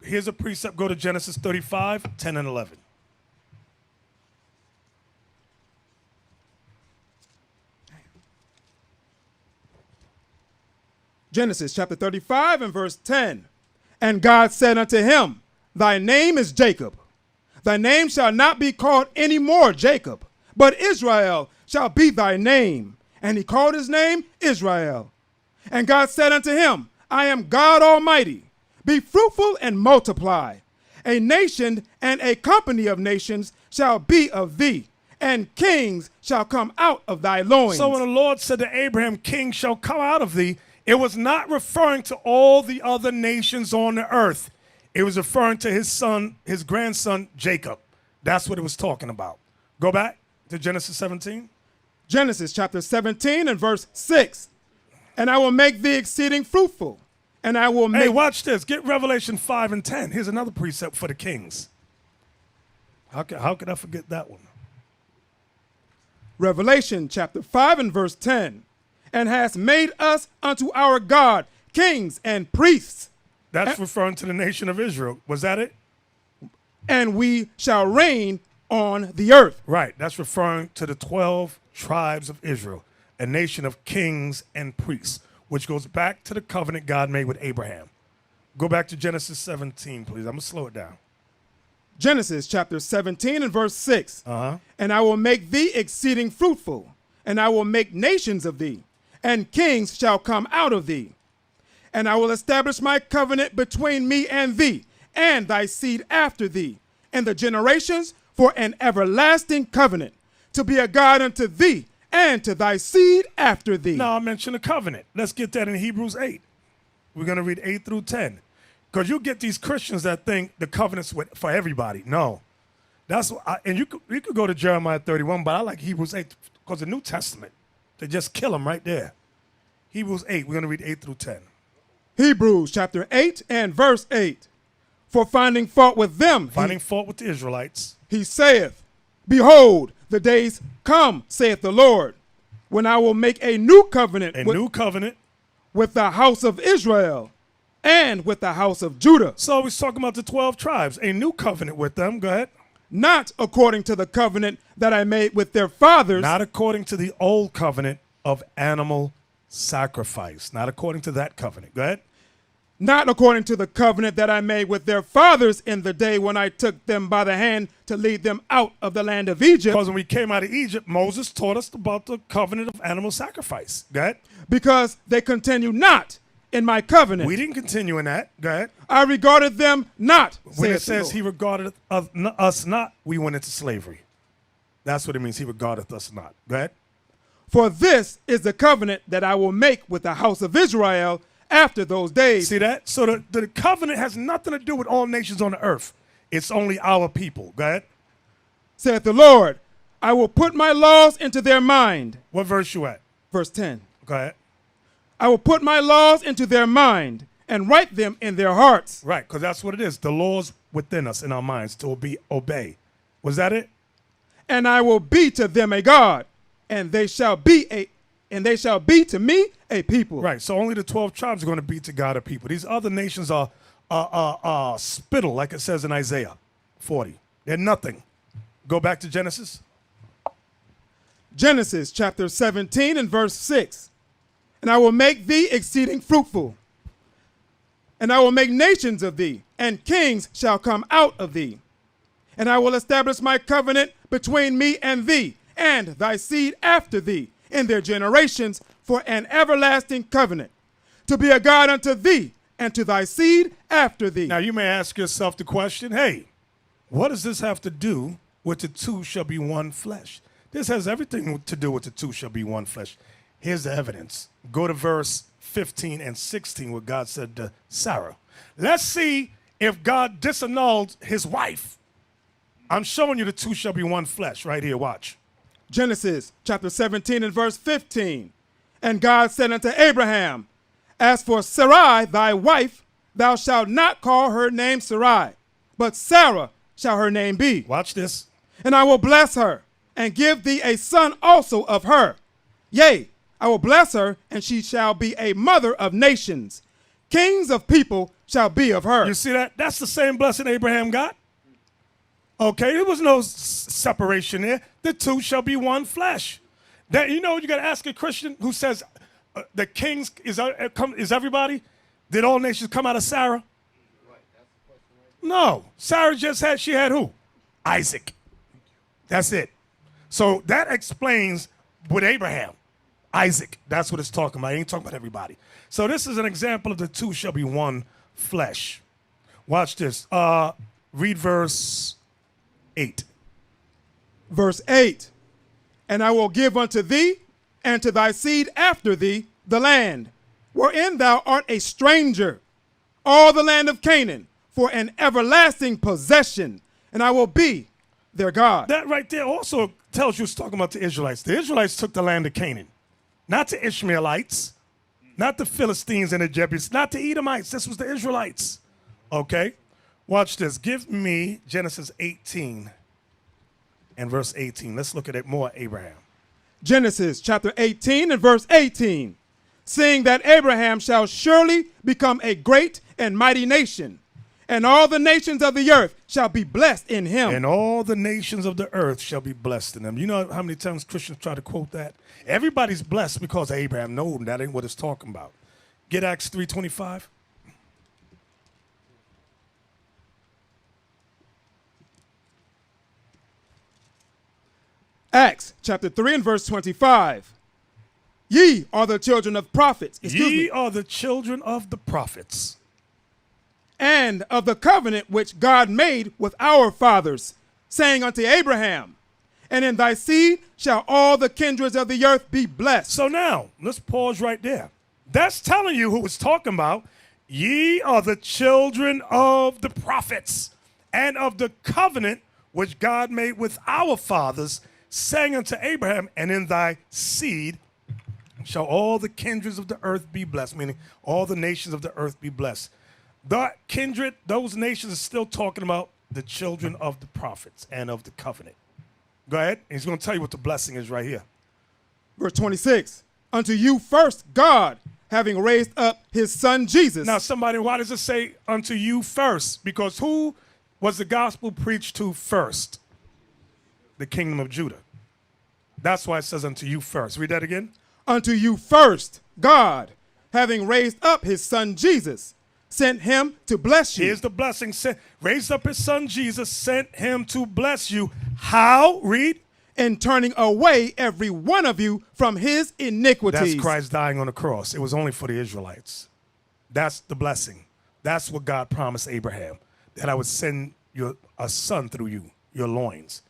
Here's a precept. Go to Genesis 35, 10 and 11. Genesis chapter 35 and verse 10. And God said unto him, thy name is Jacob. Thy name shall not be called any more Jacob, but Israel shall be thy name. And he called his name Israel. And God said unto him, I am God Almighty. Be fruitful and multiply. A nation and a company of nations shall be of thee, and kings shall come out of thy loins. So when the Lord said to Abraham, kings shall come out of thee, it was not referring to all the other nations on the earth. It was referring to his son, his grandson, Jacob. That's what it was talking about. Go back to Genesis 17. Genesis chapter 17 and verse 6. And I will make thee exceeding fruitful, and I will make... Hey, watch this. Get Revelation 5 and 10. Here's another precept for the kings. How could I forget that one? Revelation chapter 5 and verse 10. and hast made us unto our God kings and priests, That's referring to the nation of Israel. Was that it? and we shall reign on the earth. Right. That's referring to the 12 tribes of Israel, a nation of kings and priests, which goes back to the covenant God made with Abraham. Go back to Genesis 17, please. I'm going to slow it down. Genesis chapter 17 and verse 6. Uh-huh. And I will make thee exceeding fruitful, and I will make nations of thee, and kings shall come out of thee. And I will establish my covenant between me and thee, and thy seed after thee, and the generations for an everlasting covenant, to be a God unto thee, and to thy seed after thee. Now I mentioned a covenant. Let's get that in Hebrews 8. We're going to read 8 through 10. Because you get these Christians that think the covenant's for everybody. No. And you could go to Jeremiah 31, but I like Hebrews 8 because the New Testament, they just kill them right there. Hebrews 8, we're going to read 8 through 10. Hebrews chapter 8 and verse 8. For finding fault with them, Finding fault with the Israelites. he saith, Behold, the days come, saith the Lord, when I will make a new covenant, New covenant. with the house of Israel and with the house of Judah. So he's talking about the 12 tribes. A new covenant with them. Go ahead. Not according to the covenant that I made with their fathers. Not according to the old covenant of animal sacrifice. Not according to that covenant. Go ahead. Not according to the covenant that I made with their fathers in the day when I took them by the hand to lead them out of the land of Egypt. Because when we came out of Egypt, Moses taught us about the covenant of animal sacrifice. Go ahead. Because they continue not in my covenant. We didn't continue in that. Go ahead. I regarded them not. When it saith the says Lord. he regarded us not, we went into slavery. That's what it means. He regardeth us not. Go ahead. For this is the covenant that I will make with the house of Israel after those days. See that? So the covenant has nothing to do with all nations on the earth. It's only our people. Go ahead. Saith the Lord, I will put my laws into their mind. What verse you at? Verse 10. Go ahead. I will put my laws into their mind and write them in their hearts. Right, because that's what it is. The laws within us in our minds to obey. Was that it? And I will be to them a God, and they shall be to me a people. Right. So only the 12 tribes are going to be to God a people. These other nations are spittle, like it says in Isaiah 40. They're nothing. Go back to Genesis. Genesis chapter 17 and verse 6. And I will make thee exceeding fruitful, and I will make nations of thee, and kings shall come out of thee. And I will establish my covenant between me and thee, and thy seed after thee, in their generations, for an everlasting covenant, to be a God unto thee, and to thy seed after thee. Now you may ask yourself the question, hey, what does this have to do with the two shall be one flesh? This has everything to do with the two shall be one flesh. Here's the evidence. Go to verse 15 and 16 where God said to Sarah. Let's see if God disannulled his wife. I'm showing you the two shall be one flesh right here. Watch. Genesis chapter 17 and verse 15. And God said unto Abraham, As for Sarai thy wife, thou shalt not call her name Sarai, but Sarah shall her name be. Watch this. And I will bless her, and give thee a son also of her. Yea, I will bless her, and she shall be a mother of nations. Kings of people shall be of her. You see that? That's the same blessing Abraham got. Okay, there was no separation there. The two shall be one flesh. That, you know, you got to ask a Christian who says the kings is everybody. Did all nations come out of Sarah? No. Sarah she had who? Isaac. That's it. So that explains with Abraham. Isaac, that's what it's talking about. It ain't talking about everybody. So this is an example of the two shall be one flesh. Watch this. Read verse 8. Verse 8. And I will give unto thee and to thy seed after thee the land, wherein thou art a stranger, all the land of Canaan, for an everlasting possession, and I will be their God. That right there also tells you it's talking about the Israelites. The Israelites took the land of Canaan. Not the Ishmaelites, not the Philistines and the Jebusites, not the Edomites. This was the Israelites. Okay? Watch this. Give me Genesis 18 and verse 18. Let's look at it more, Abraham. Genesis chapter 18 and verse 18, seeing that Abraham shall surely become a great and mighty nation, and all the nations of the earth shall be blessed in him. And all the nations of the earth shall be blessed in him. You know how many times Christians try to quote that? Everybody's blessed because of Abraham. No, that ain't what it's talking about. Get Acts 3:25. Acts chapter 3 and verse 25. Ye are the children of prophets. Ye are the children of the prophets. And of the covenant which God made with our fathers, saying unto Abraham, and in thy seed shall all the kindreds of the earth be blessed. So now, let's pause right there. That's telling you who it's talking about. Ye are the children of the prophets and of the covenant which God made with our fathers, saying unto Abraham, and in thy seed shall all the kindreds of the earth be blessed, meaning all the nations of the earth be blessed. The kindred, those nations are still talking about the children of the prophets and of the covenant. Go ahead. He's going to tell you what the blessing is right here. Verse 26. Unto you first, God, having raised up his son Jesus. Now, somebody, why does it say unto you first? Because who was the gospel preached to first? The kingdom of Judah. That's why it says unto you first. Read that again. Unto you first, God, having raised up his son Jesus, sent him to bless you. Here's the blessing. Raised up his son Jesus, sent him to bless you. How? Read. In turning away every one of you from his iniquities. That's Christ dying on the cross. It was only for the Israelites. That's the blessing. That's what God promised Abraham, that I would send a son through you, your loins.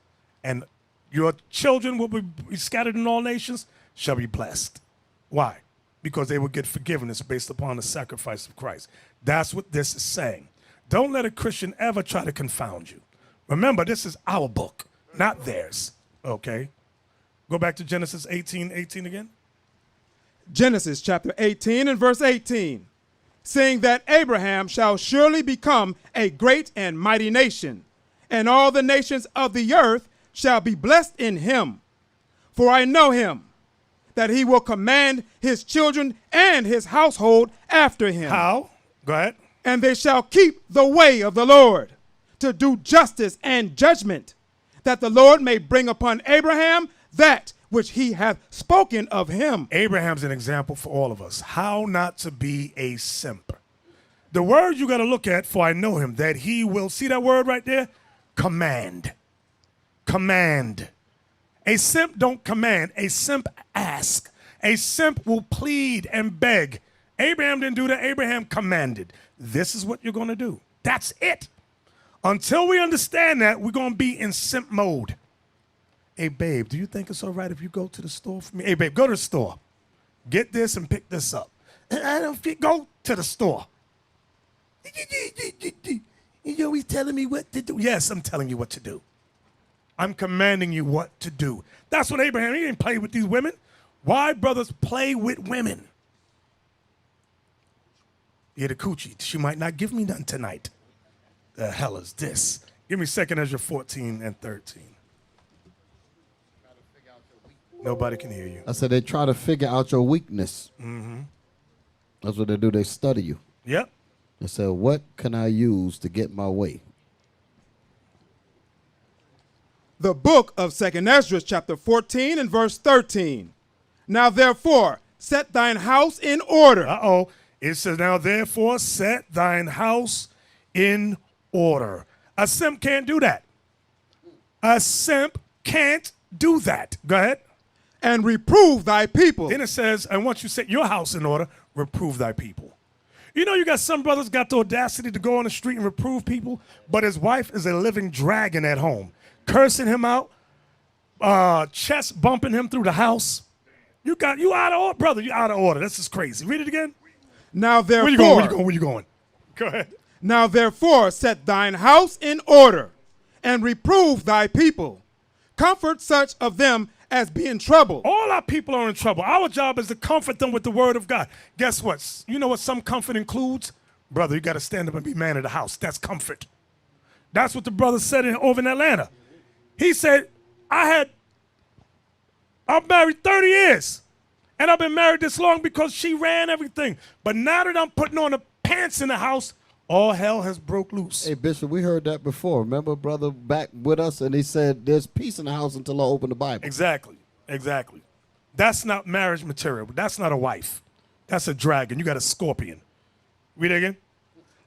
And your children will be scattered in all nations, shall be blessed. Why? Because they will get forgiveness based upon the sacrifice of Christ. That's what this is saying. Don't let a Christian ever try to confound you. Remember, this is our book, not theirs. Okay? Go back to Genesis 18:18 again. Genesis chapter 18 and verse 18. Seeing that Abraham shall surely become a great and mighty nation, and all the nations of the earth shall be blessed in him. For I know him, that he will command his children and his household after him. How? Go ahead. And they shall keep the way of the Lord, to do justice and judgment, that the Lord may bring upon Abraham that which he hath spoken of him. Abraham's an example for all of us. How not to be a simp. The word you got to look at, for I know him, that he will, see that word right there? Command. Command. A simp don't command. A simp ask. A simp will plead and beg. Abraham didn't do that. Abraham commanded. This is what you're going to do. That's it. Until we understand that, we're going to be in simp mode. Hey, babe, do you think it's all right if you go to the store for me? Hey, babe, go to the store. Get this and pick this up. I don't think, go to the store. You're always telling me what to do. Yes, I'm telling you what to do. I'm commanding you what to do. That's what Abraham, he didn't play with these women. Why brothers play with women? Yeah, the coochie. She might not give me none tonight. The hell is this? Give me 2 Ezra 14 and 13. Nobody can hear you. I said they try to figure out your weakness. Mm-hmm. That's what they do. They study you. Yep. They say, what can I use to get my way? The book of 2 Ezra, chapter 14 and verse 13. Now therefore, set thine house in order. Uh-oh. It says, now therefore, set thine house in order. A simp can't do that. A simp can't do that. Go ahead. And reprove thy people. Then it says, and once you set your house in order, reprove thy people. You know, you got some brothers got the audacity to go on the street and reprove people, but his wife is a living dragon at home, cursing him out, chest bumping him through the house. You out of order, brother. You out of order. This is crazy. Read it again. Now therefore, where you going? Go ahead. Now therefore, set thine house in order, and reprove thy people. Comfort such of them as be in trouble. All our people are in trouble. Our job is to comfort them with the word of God. Guess what? You know what some comfort includes? Brother, you got to stand up and be man of the house. That's comfort. That's what the brother said over in Atlanta. He said, I had I'm married 30 years. And I've been married this long because she ran everything. But now that I'm putting on the pants in the house, all hell has broke loose. Hey, Bishop, we heard that before. Remember, brother, back with us, and he said, there's peace in the house until I open the Bible. Exactly. That's not marriage material. That's not a wife. That's a dragon. You got a scorpion. Read it again.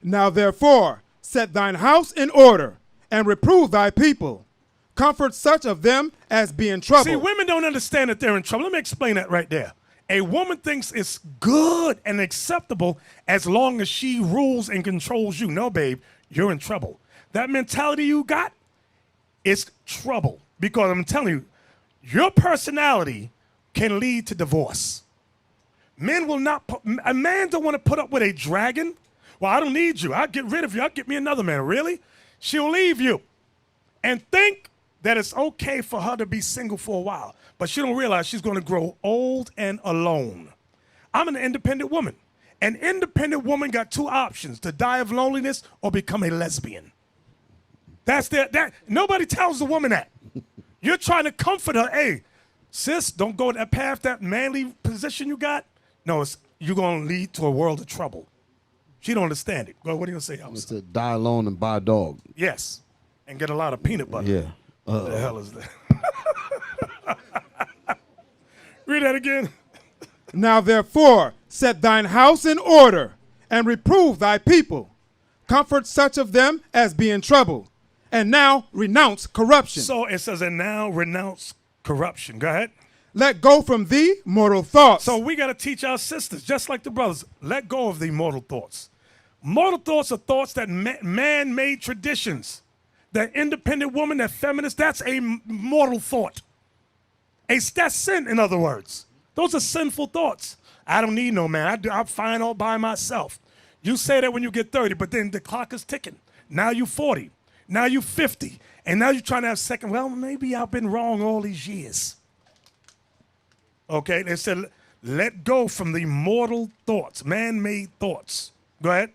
Now therefore, set thine house in order, and reprove thy people. Comfort such of them as be in trouble. See, women don't understand that they're in trouble. Let me explain that right there. A woman thinks it's good and acceptable as long as she rules and controls you. No, babe, you're in trouble. That mentality you got is trouble. Because I'm telling you, your personality can lead to divorce. Men will not, a man don't want to put up with a dragon. Well, I don't need you. I'll get rid of you. I'll get me another man. Really? She'll leave you and think that it's okay for her to be single for a while. But she don't realize she's going to grow old and alone. I'm an independent woman. An independent woman got two options: to die of loneliness or become a lesbian. That nobody tells the woman that. You're trying to comfort her. Hey, sis, don't go that path, that manly position you got. No, you're going to lead to a world of trouble. She don't understand it. Well, what are you going to say, Elsa? It's to die alone and buy a dog. Yes, and get a lot of peanut butter. Yeah. What the hell is that? Read that again. Now therefore, set thine house in order, and reprove thy people. Comfort such of them as be in trouble. And now renounce corruption. So it says, and now renounce corruption. Go ahead. Let go from thee mortal thoughts. So we got to teach our sisters, just like the brothers, let go of the mortal thoughts. Mortal thoughts are thoughts that man-made traditions. That independent woman, that feminist, that's a mortal thought. That's sin, in other words. Those are sinful thoughts. I don't need no man. I'm fine all by myself. You say that when you get 30, but then the clock is ticking. Now you're 40. Now you're 50. And now you're trying to have second. Well, maybe I've been wrong all these years. Okay, they said, let go from the mortal thoughts, man-made thoughts. Go ahead.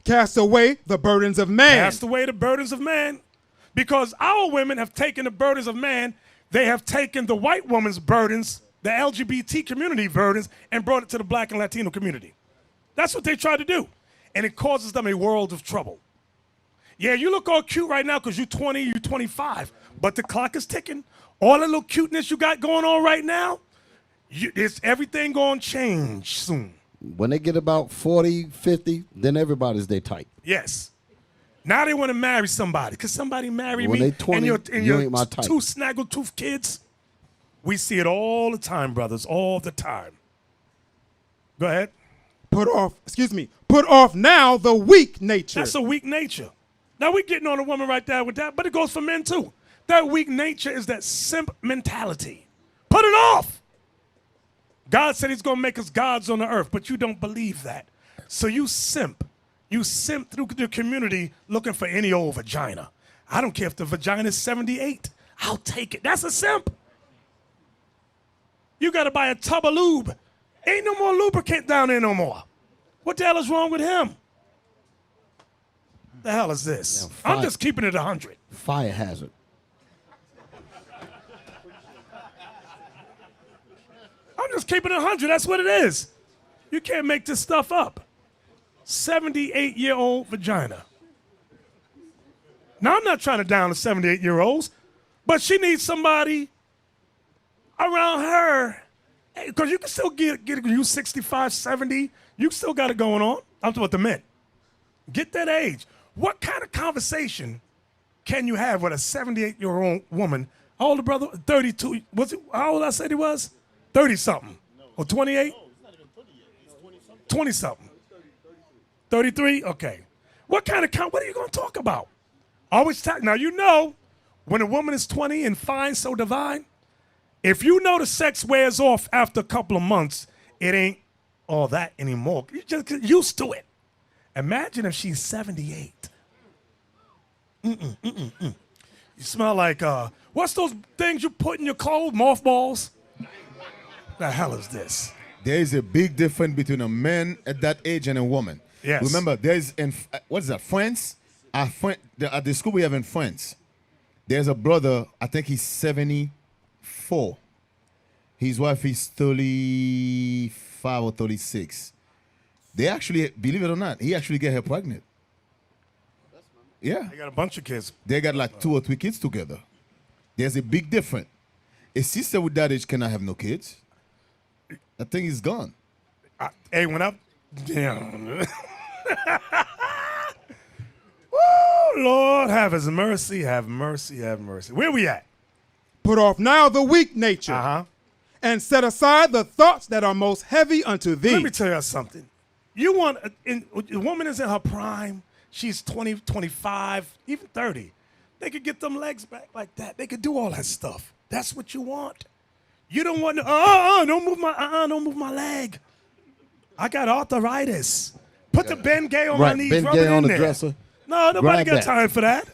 Cast away the burdens of man. Cast away the burdens of man. Because our women have taken the burdens of man. They have taken the white woman's burdens, the LGBT community burdens, and brought it to the black and Latino community. That's what they try to do. And it causes them a world of trouble. Yeah, you look all cute right now because you're 20, you're 25, but the clock is ticking. All the little cuteness you got going on right now, it's everything going to change soon. When they get about 40, 50, then everybody's their type. Yes. Now they want to marry somebody. Could somebody marry When me? they 20, and you ain't my type. Two snaggletooth kids? We see it all the time, brothers, all the time. Go ahead. Put off now the weak nature. That's a weak nature. Now we're getting on a woman right there with that, but it goes for men too. That weak nature is that simp mentality. Put it off. God said he's going to make us gods on the earth, but you don't believe that. So you simp. You simp through the community looking for any old vagina. I don't care if the vagina is 78. I'll take it. That's a simp. You got to buy a tub of lube. Ain't no more lubricant down there no more. What the hell is wrong with him? The hell is this? I'm just keeping it 100. Fire hazard. I'm just keeping it 100. That's what it is. You can't make this stuff up. 78-year-old vagina. Now, I'm not trying to down the 78-year-olds, but she needs somebody around her. Because you can still get you 65, 70. You still got it going on. I'm talking about the men. Get that age. What kind of conversation can you have with a 78-year-old woman? How old the brother? 32. How old I said he was? 30-something. Or 28? 20-something. 33? Okay. What are you going to talk about? Always talk. Now, you know, when a woman is 20 and fine, so divine, if you know the sex wears off after a couple of months, it ain't all that anymore. You just get used to it. Imagine if she's 78. You smell like, what's those things you put in your clothes? Mothballs? The hell is this? There is a big difference between a man at that age and a woman. Yes. Remember, there's what is that? France. At the school we have in France, there's a brother. I think he's 74. His wife is 35 or 36. They actually, believe it or not, he actually get her pregnant. Yeah. They got a bunch of kids. They got like 2 or 3 kids together. There's a big difference. A sister with that age cannot have no kids. That thing is gone. Hey, when I... Damn. Woo, Lord, have his mercy, have mercy, have mercy. Where we at? Put off now the weak nature, Uh-huh. and set aside the thoughts that are most heavy unto thee. Let me tell you something. You want... a woman is in her prime. She's 20, 25, even 30. They could get them legs back like that. They could do all that stuff. That's what you want. You don't want to, don't move my leg. I got arthritis. Put the Ben Gay on my knees, Ben rub Gay it in on the there. dresser. No, nobody Grab got that. time for that.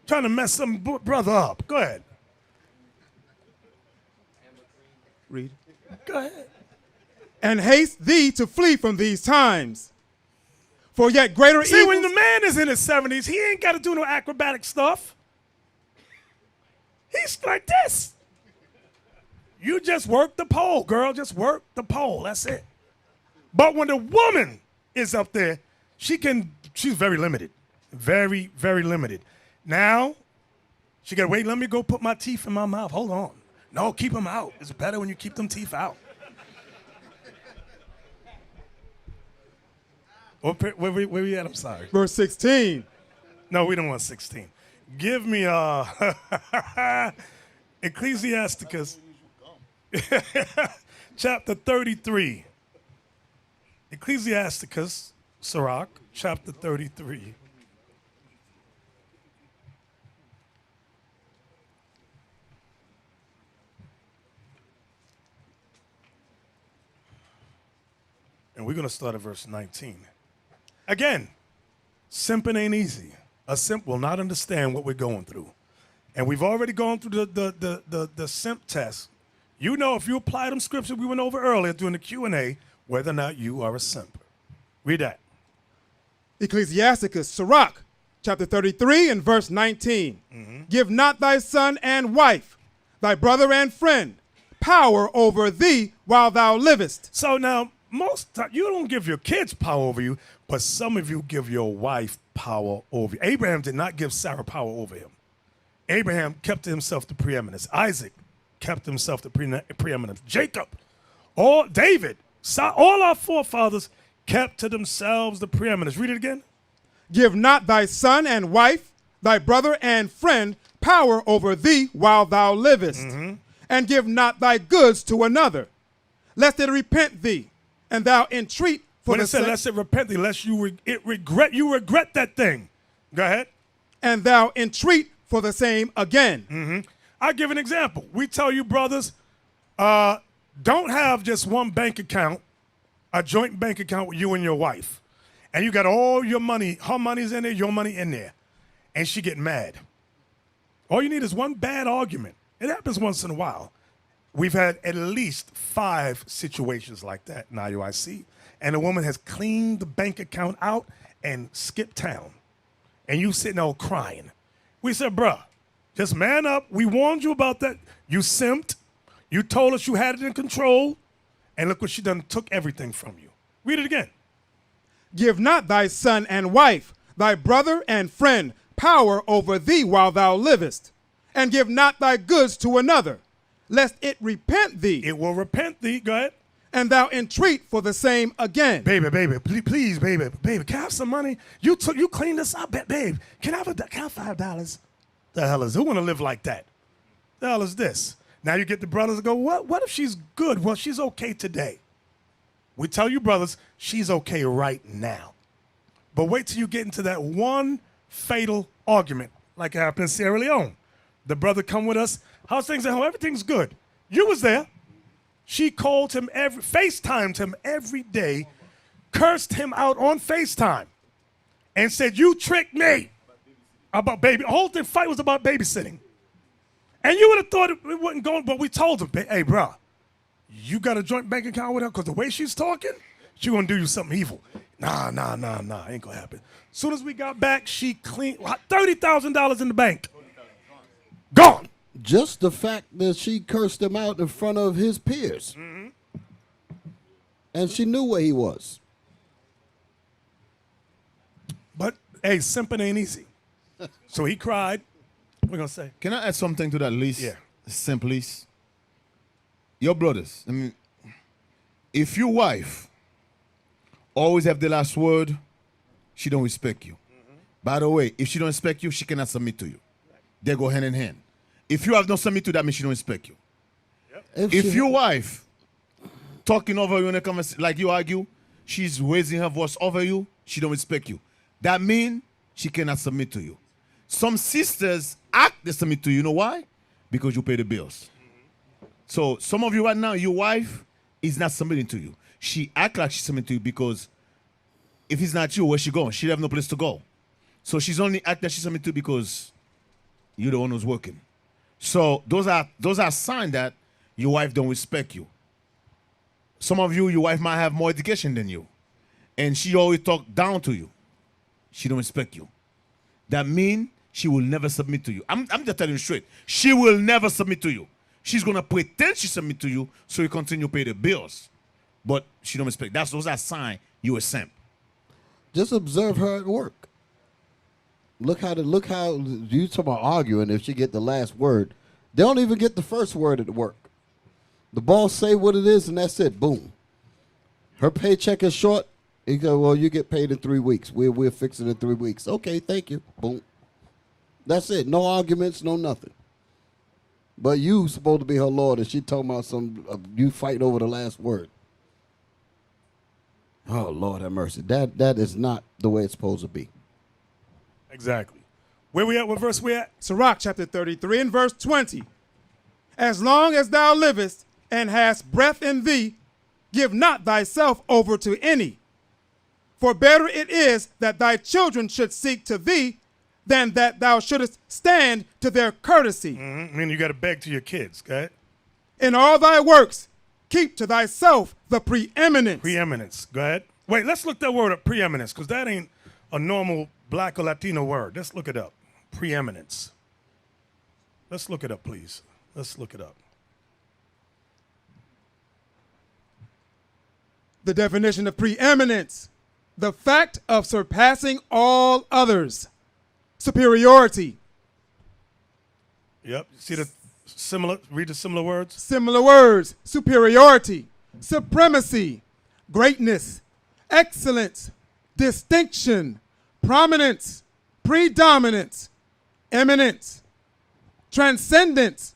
Trying to mess some brother up. Go ahead. Read. Go ahead. And haste thee to flee from these times. For yet greater See, evils. when the man is in his 70s, he ain't got to do no acrobatic stuff. He's like this. You just work the pole, girl. Just work the pole. That's it. But when the woman is up there, she's very limited. Very, very limited. Now, she got to wait, let me go put my teeth in my mouth. Hold on. No, keep them out. It's better when you keep them teeth out. Where we at? I'm sorry. Verse 16. No, we don't want 16. Give me Ecclesiasticus chapter 33. Ecclesiasticus, Sirach, chapter 33. And we're going to start at verse 19. Again, simping ain't easy. A simp will not understand what we're going through. And we've already gone through the simp test. You know, if you apply them scriptures we went over earlier during the Q&A, whether or not you are a simp. Read that. Ecclesiasticus, Sirach, chapter 33 and verse 19. Give not thy son and wife, thy brother and friend, power over thee while thou livest. So now, most time, you don't give your kids power over you, but some of you give your wife power over you. Abraham did not give Sarah power over him. Abraham kept to himself the preeminence. Isaac kept himself the preeminence. Jacob, David, all our forefathers kept to themselves the preeminence. Read it again. Give not thy son and wife, thy brother and friend, power over thee while thou livest. And give not thy goods to another, lest it repent thee, and thou entreat for When the it said, same, lest it repent thee, lest you regret that thing. Go ahead. and thou entreat for the same again. I'll give an example. We tell you, brothers, don't have just one bank account, a joint bank account with you and your wife. And you got all your money, her money's in there, your money in there. And she get mad. All you need is one bad argument. It happens once in a while. We've had at least 5 situations like that in IUIC. And a woman has cleaned the bank account out and skipped town. And you sitting there crying. We said, bruh, just man up. We warned you about that. You simped. You told us you had it in control. And look what she done, took everything from you. Read it again. Give not thy son and wife, thy brother and friend, power over thee while thou livest. And give not thy goods to another, lest it repent thee, It will repent thee. Go ahead. and thou entreat for the same again. Baby, please, baby, can I have some money? You cleaned this up, babe. Can I have $5? The hell is, who want to live like that? The hell is this? Now you get the brothers to go, what if she's good? Well, she's okay today. We tell you brothers, she's okay right now. But wait till you get into that one fatal argument like it happened in Sierra Leone. The brother come with us. How's things at home? Everything's good. You was there. She called him FaceTimed him every day, cursed him out on FaceTime, and said, you tricked me about baby. The whole fight was about babysitting. And you would have thought it wasn't going, but we told him, hey, bro, you got a joint bank account with her? Because the way she's talking, she going to do you something evil. Nah, ain't going to happen. As soon as we got back, she cleaned $30,000 in the bank. Gone. Just the fact that she cursed him out in front of his peers. And she knew where he was. But, hey, simping ain't easy. So he cried. We're going to say. Can I add something to that list? Yeah. Simply. Your brothers, I mean, if your wife always have the last word, she don't respect you. By the way, if she don't respect you, she cannot submit to you. They go hand in hand. If you have no submit to that, means she don't respect you. If your wife talking over you in a conversation, like you argue, she's raising her voice over you, she don't respect you. That means she cannot submit to you. Some sisters act they submit to you. You know why? Because you pay the bills. So some of you right now, your wife is not submitting to you. She act like she's submitting to you because if it's not you, where's she going? She have no place to go. So she's only act that she's submitting to you because you're the one who's working. So those are signs that your wife don't respect you. Some of you, your wife might have more education than you, and she always talk down to you. She don't respect you. That means she will never submit to you. I'm just telling you straight. She will never submit to you. She's gonna pretend she submit to you so you continue to pay the bills, but she don't respect. Those are signs you a simp. Just observe her at work. Look how you talk about arguing. If she get the last word, they don't even get the first word at work. The boss say what it is, and that's it. Boom. Her paycheck is short. He go, well, you get paid in 3 weeks. We'll fix it in 3 weeks. Okay, thank you. Boom. That's it. No arguments, no nothing. But you supposed to be her lord, and she talking about you fighting over the last word. Oh, Lord have mercy. That is not the way it's supposed to be. Exactly. Where we at? What verse we at? Sirach chapter 33 and verse 20. As long as thou livest and hast breath in thee, give not thyself over to any. For better it is that thy children should seek to thee than that thou shouldest stand to their courtesy. I mean, you got to beg to your kids, okay? In all thy works, keep to thyself the preeminence. Preeminence. Go ahead. Wait, let's look that word up, preeminence, because that ain't a normal black or Latino word. Let's look it up. Preeminence. Let's look it up, please. Let's look it up. The definition of preeminence: the fact of surpassing all others. Superiority. Yep. See the similar, read the similar words? Similar words: superiority, supremacy, greatness, excellence, distinction, prominence, predominance, eminence, transcendence,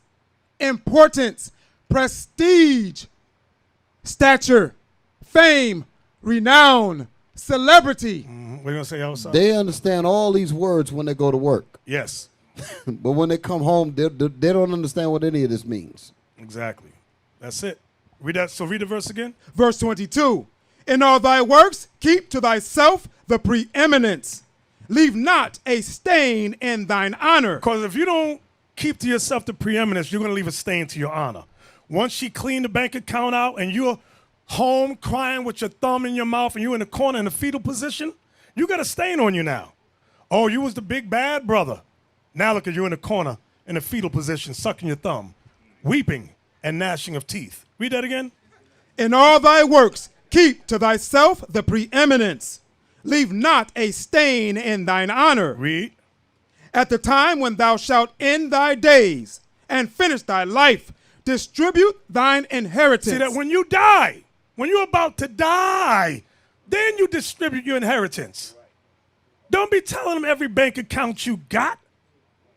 importance, prestige, stature, fame, renown, celebrity. We're going to say outside? They understand all these words when they go to work. Yes. But when they come home, they don't understand what any of this means. Exactly. That's it. Read that. So read the verse again. Verse 22. In all thy works, keep to thyself the preeminence. Leave not a stain in thine honor. Because if you don't keep to yourself the preeminence, you're going to leave a stain to your honor. Once she cleaned the bank account out and you're home crying with your thumb in your mouth and you're in the corner in the fetal position, you got a stain on you now. Oh, you was the big bad brother. Now look at you in the corner in the fetal position, sucking your thumb, weeping and gnashing of teeth. Read that again. In all thy works, keep to thyself the preeminence. Leave not a stain in thine honor. Read. At the time when thou shalt end thy days and finish thy life, distribute thine inheritance. See that when you die, when you're about to die, then you distribute your inheritance. Don't be telling them every bank account you got.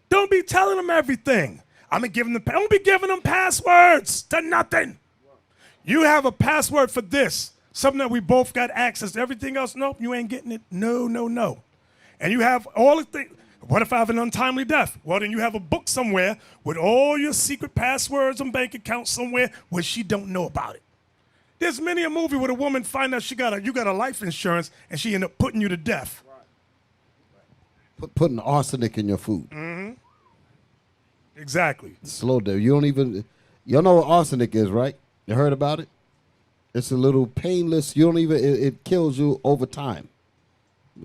Don't be telling them everything. Don't be giving them passwords to nothing. You have a password for this, something that we both got access to. Everything else, nope, you ain't getting it. No, no, no. And you have all the things. What if I have an untimely death? Well, then you have a book somewhere with all your secret passwords and bank accounts somewhere where she don't know about it. There's many a movie where a woman find out you got a life insurance and she end up putting you to death. Putting arsenic in your food. Mm-hmm. Exactly. Slow down. You know what arsenic is, right? You heard about it? It's a little painless. It kills you over time.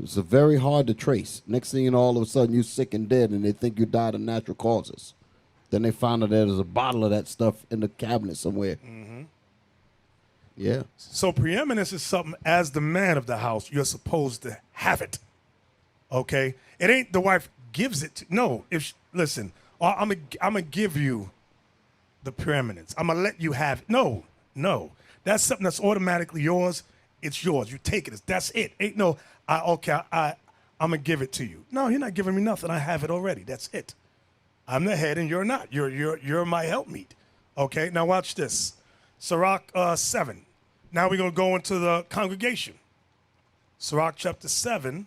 It's very hard to trace. Next thing you know, all of a sudden you're sick and dead and they think you died of natural causes. Then they found out there was a bottle of that stuff in the cabinet somewhere. Yeah. So preeminence is something, as the man of the house, you're supposed to have it. Okay? It ain't the wife gives it to, no. Listen, I'm gonna give you the preeminence. I'm gonna let you have it. No. That's something that's automatically yours. It's yours. You take it. That's it. Ain't no, I'm gonna give it to you. No, you're not giving me nothing. I have it already. That's it. I'm the head and you're not. You're my helpmeet. Okay? Now watch this. Sirach 7. Now we're going to go into the congregation. Sirach chapter 7,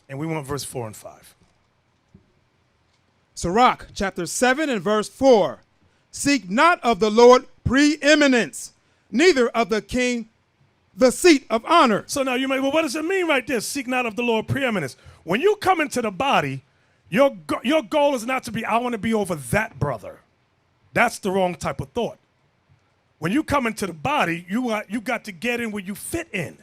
and we want verse 4 and 5. Sirach chapter 7 and verse 4. Seek not of the Lord preeminence, neither of the king the seat of honor. So now you may, well, what does it mean right there? Seek not of the Lord preeminence. When you come into the body, your goal is not to be, I want to be over that brother. That's the wrong type of thought. When you come into the body, you got to get in where you fit in.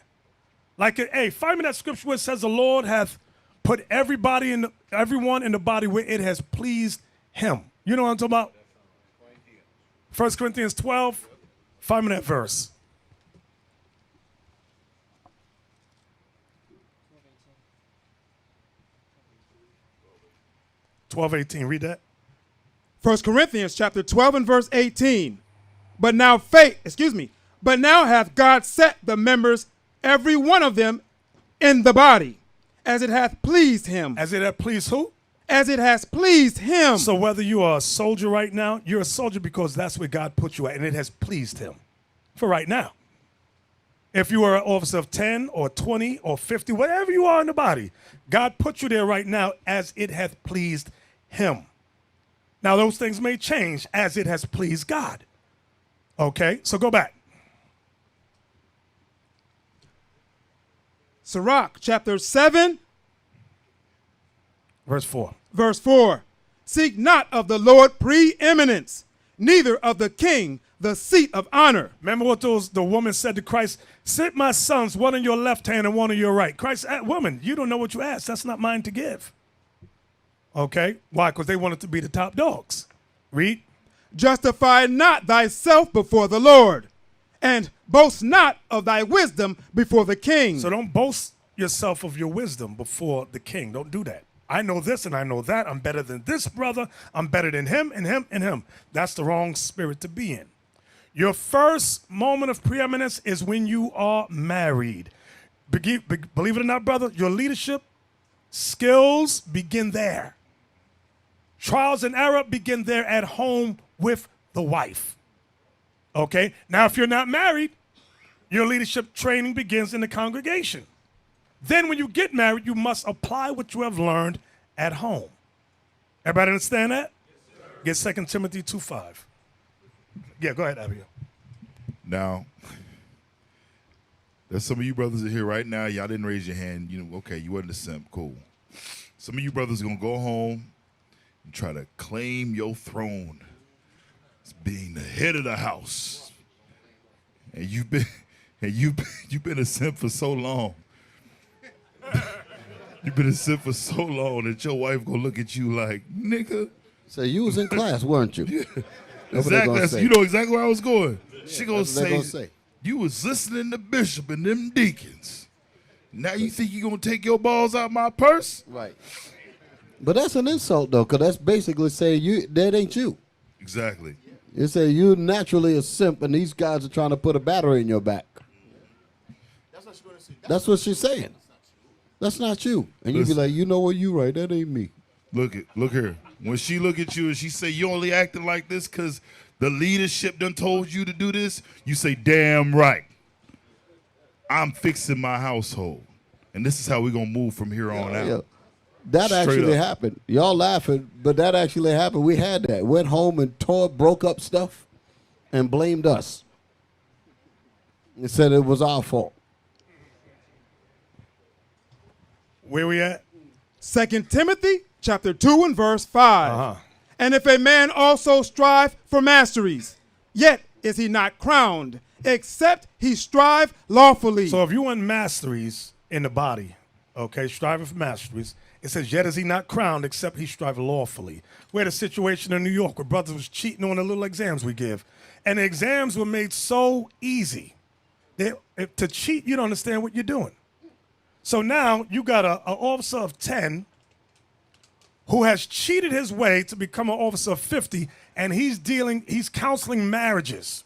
Like, hey, find me that scripture where it says the Lord hath put everyone in the body where it has pleased him. You know what I'm talking about? 1 Corinthians 12. Find me that verse. 12:18. Read that. 1 Corinthians chapter 12 and verse 18. But now hath God set the members, every one of them, in the body, as it hath pleased him. As it hath pleased who? As it has pleased him. So whether you are a soldier right now, you're a soldier because that's where God put you at, and it has pleased him for right now. If you are an officer of 10 or 20 or 50, whatever you are in the body, God put you there right now as it hath pleased him. Now, those things may change as it has pleased God. Okay, so go back. Sirach chapter 7, verse 4. Verse 4. Seek not of the Lord preeminence, neither of the king the seat of honor. Remember what the woman said to Christ? Sit my sons, one on your left hand and one on your right. Christ, woman, you don't know what you asked. That's not mine to give. Okay, why? Because they wanted to be the top dogs. Read. Justify not thyself before the Lord, and boast not of thy wisdom before the king. So don't boast yourself of your wisdom before the king. Don't do that. I know this and I know that. I'm better than this brother. I'm better than him and him and him. That's the wrong spirit to be in. Your first moment of preeminence is when you are married. Believe it or not, brother, your leadership skills begin there. Trials and error begin there at home with the wife. Okay? Now, if you're not married, your leadership training begins in the congregation. Then when you get married, you must apply what you have learned at home. Everybody understand that? Yes, get 2 Timothy 2:5. Yeah, go ahead, Abigail. Now, there's some of you brothers in here right now. Y'all didn't raise your hand. You know, okay, you wasn't a simp. Cool. Some of you brothers are going to go home and try to claim your throne as being the head of the house. And you've been a simp for so long. You've been a simp for so long that your wife gonna look at you like, nigga. So you was in class, weren't you? Yeah. Exactly. You know exactly where I was going. She gonna say, you was listening to Bishop and them deacons. Now you think you gonna take your balls out my purse? Right. But that's an insult though, because that's basically saying that ain't you. Exactly. You say you're naturally a simp, and these guys are trying to put a battery in your back. That's what she's saying. That's not you. And you be like, you know what, you right. That ain't me. Look here. When she look at you and she say, you only acting like this because the leadership done told you to do this, you say, damn right. I'm fixing my household. And this is how we're going to move from here on out. Yeah. That actually happened. Y'all laughing, but that actually happened. We had that. Went home and broke up stuff and blamed us. And said it was our fault. Where we at? 2 Timothy chapter 2 and verse 5. And if a man also strive for masteries, yet is he not crowned, except he strive lawfully. So if you want masteries in the body, okay, striving for masteries, It says, yet is he not crowned except he strive lawfully. We had a situation in New York where brothers was cheating on the little exams we give. And the exams were made so easy. To cheat, you don't understand what you're doing. So now you got an officer of 10 who has cheated his way to become an officer of 50, and he's counseling marriages.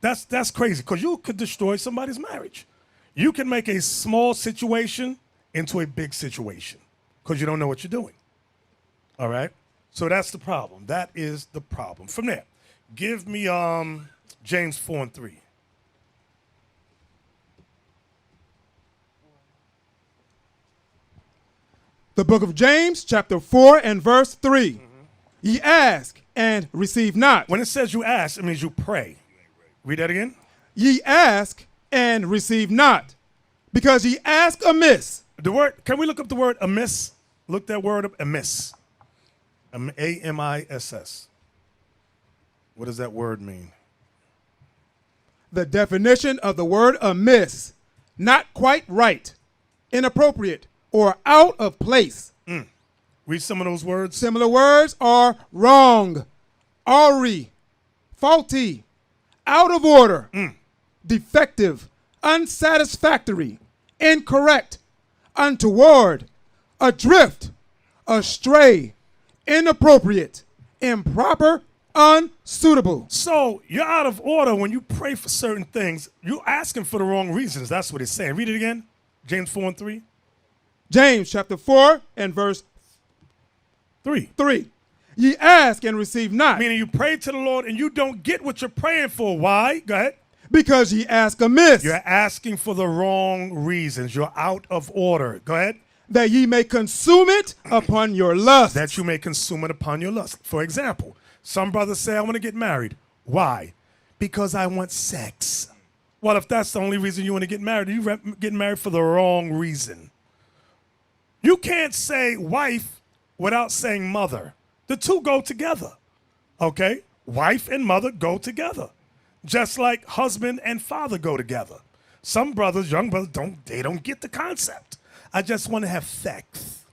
That's crazy, because you could destroy somebody's marriage. You can make a small situation into a big situation because you don't know what you're doing. All right? So that's the problem. That is the problem. From there, give me James 4:3. The book of James, chapter 4 and verse 3. Ye ask and receive not. When it says you ask, it means you pray. Read that again. Ye ask and receive not, because ye ask amiss. The word, can we look up the word amiss? Look that word up, amiss. A-M-I-S-S. What does that word mean? The definition of the word amiss, not quite right, inappropriate, or out of place. Read some of those words. Similar words are wrong, awry, faulty, out of order, defective, unsatisfactory, incorrect, untoward, adrift, astray, inappropriate, improper, unsuitable. So you're out of order when you pray for certain things. You're asking for the wrong reasons. That's what it's saying. Read it again. James 4:3. James chapter 4 and verse 3. Ye ask and receive not. Meaning you pray to the Lord and you don't get what you're praying for. Why? Go ahead. Because ye ask amiss. You're asking for the wrong reasons. You're out of order. Go ahead. That ye may consume it upon your lust. That you may consume it upon your lust. For example, some brothers say, I want to get married. Why? Because I want sex. Well, if that's the only reason you want to get married, you're getting married for the wrong reason. You can't say wife without saying mother. The two go together, okay? Wife and mother go together, just like husband and father go together. Some brothers, young brothers, don't get the concept. I just want to have sex.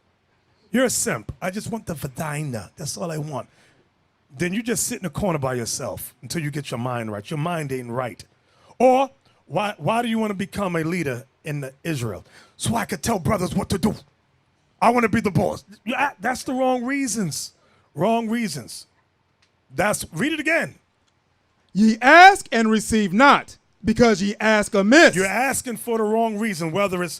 You're a simp. I just want the vagina. That's all I want. Then you just sit in the corner by yourself until you get your mind right. Your mind ain't right. Or why do you want to become a leader in Israel? So I could tell brothers what to do. I want to be the boss. That's the wrong reasons. Wrong reasons. Read it again. Ye ask and receive not, because ye ask amiss. You're asking for the wrong reason, whether it's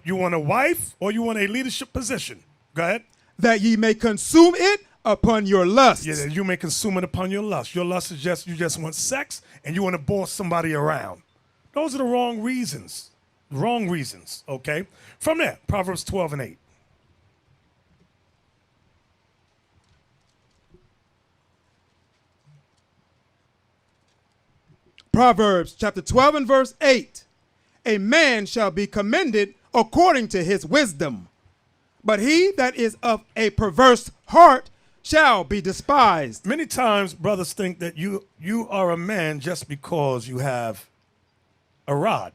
you want a wife or you want a leadership position. Go ahead. That ye may consume it upon your lust. Yeah, you may consume it upon your lust. Your lust is you just want sex and you want to boss somebody around. Those are the wrong reasons. Wrong reasons, okay? From there, Proverbs 12 and 8. Proverbs chapter 12 and verse 8. A man shall be commended according to his wisdom, but he that is of a perverse heart shall be despised. Many times brothers think that you are a man just because you have a rod.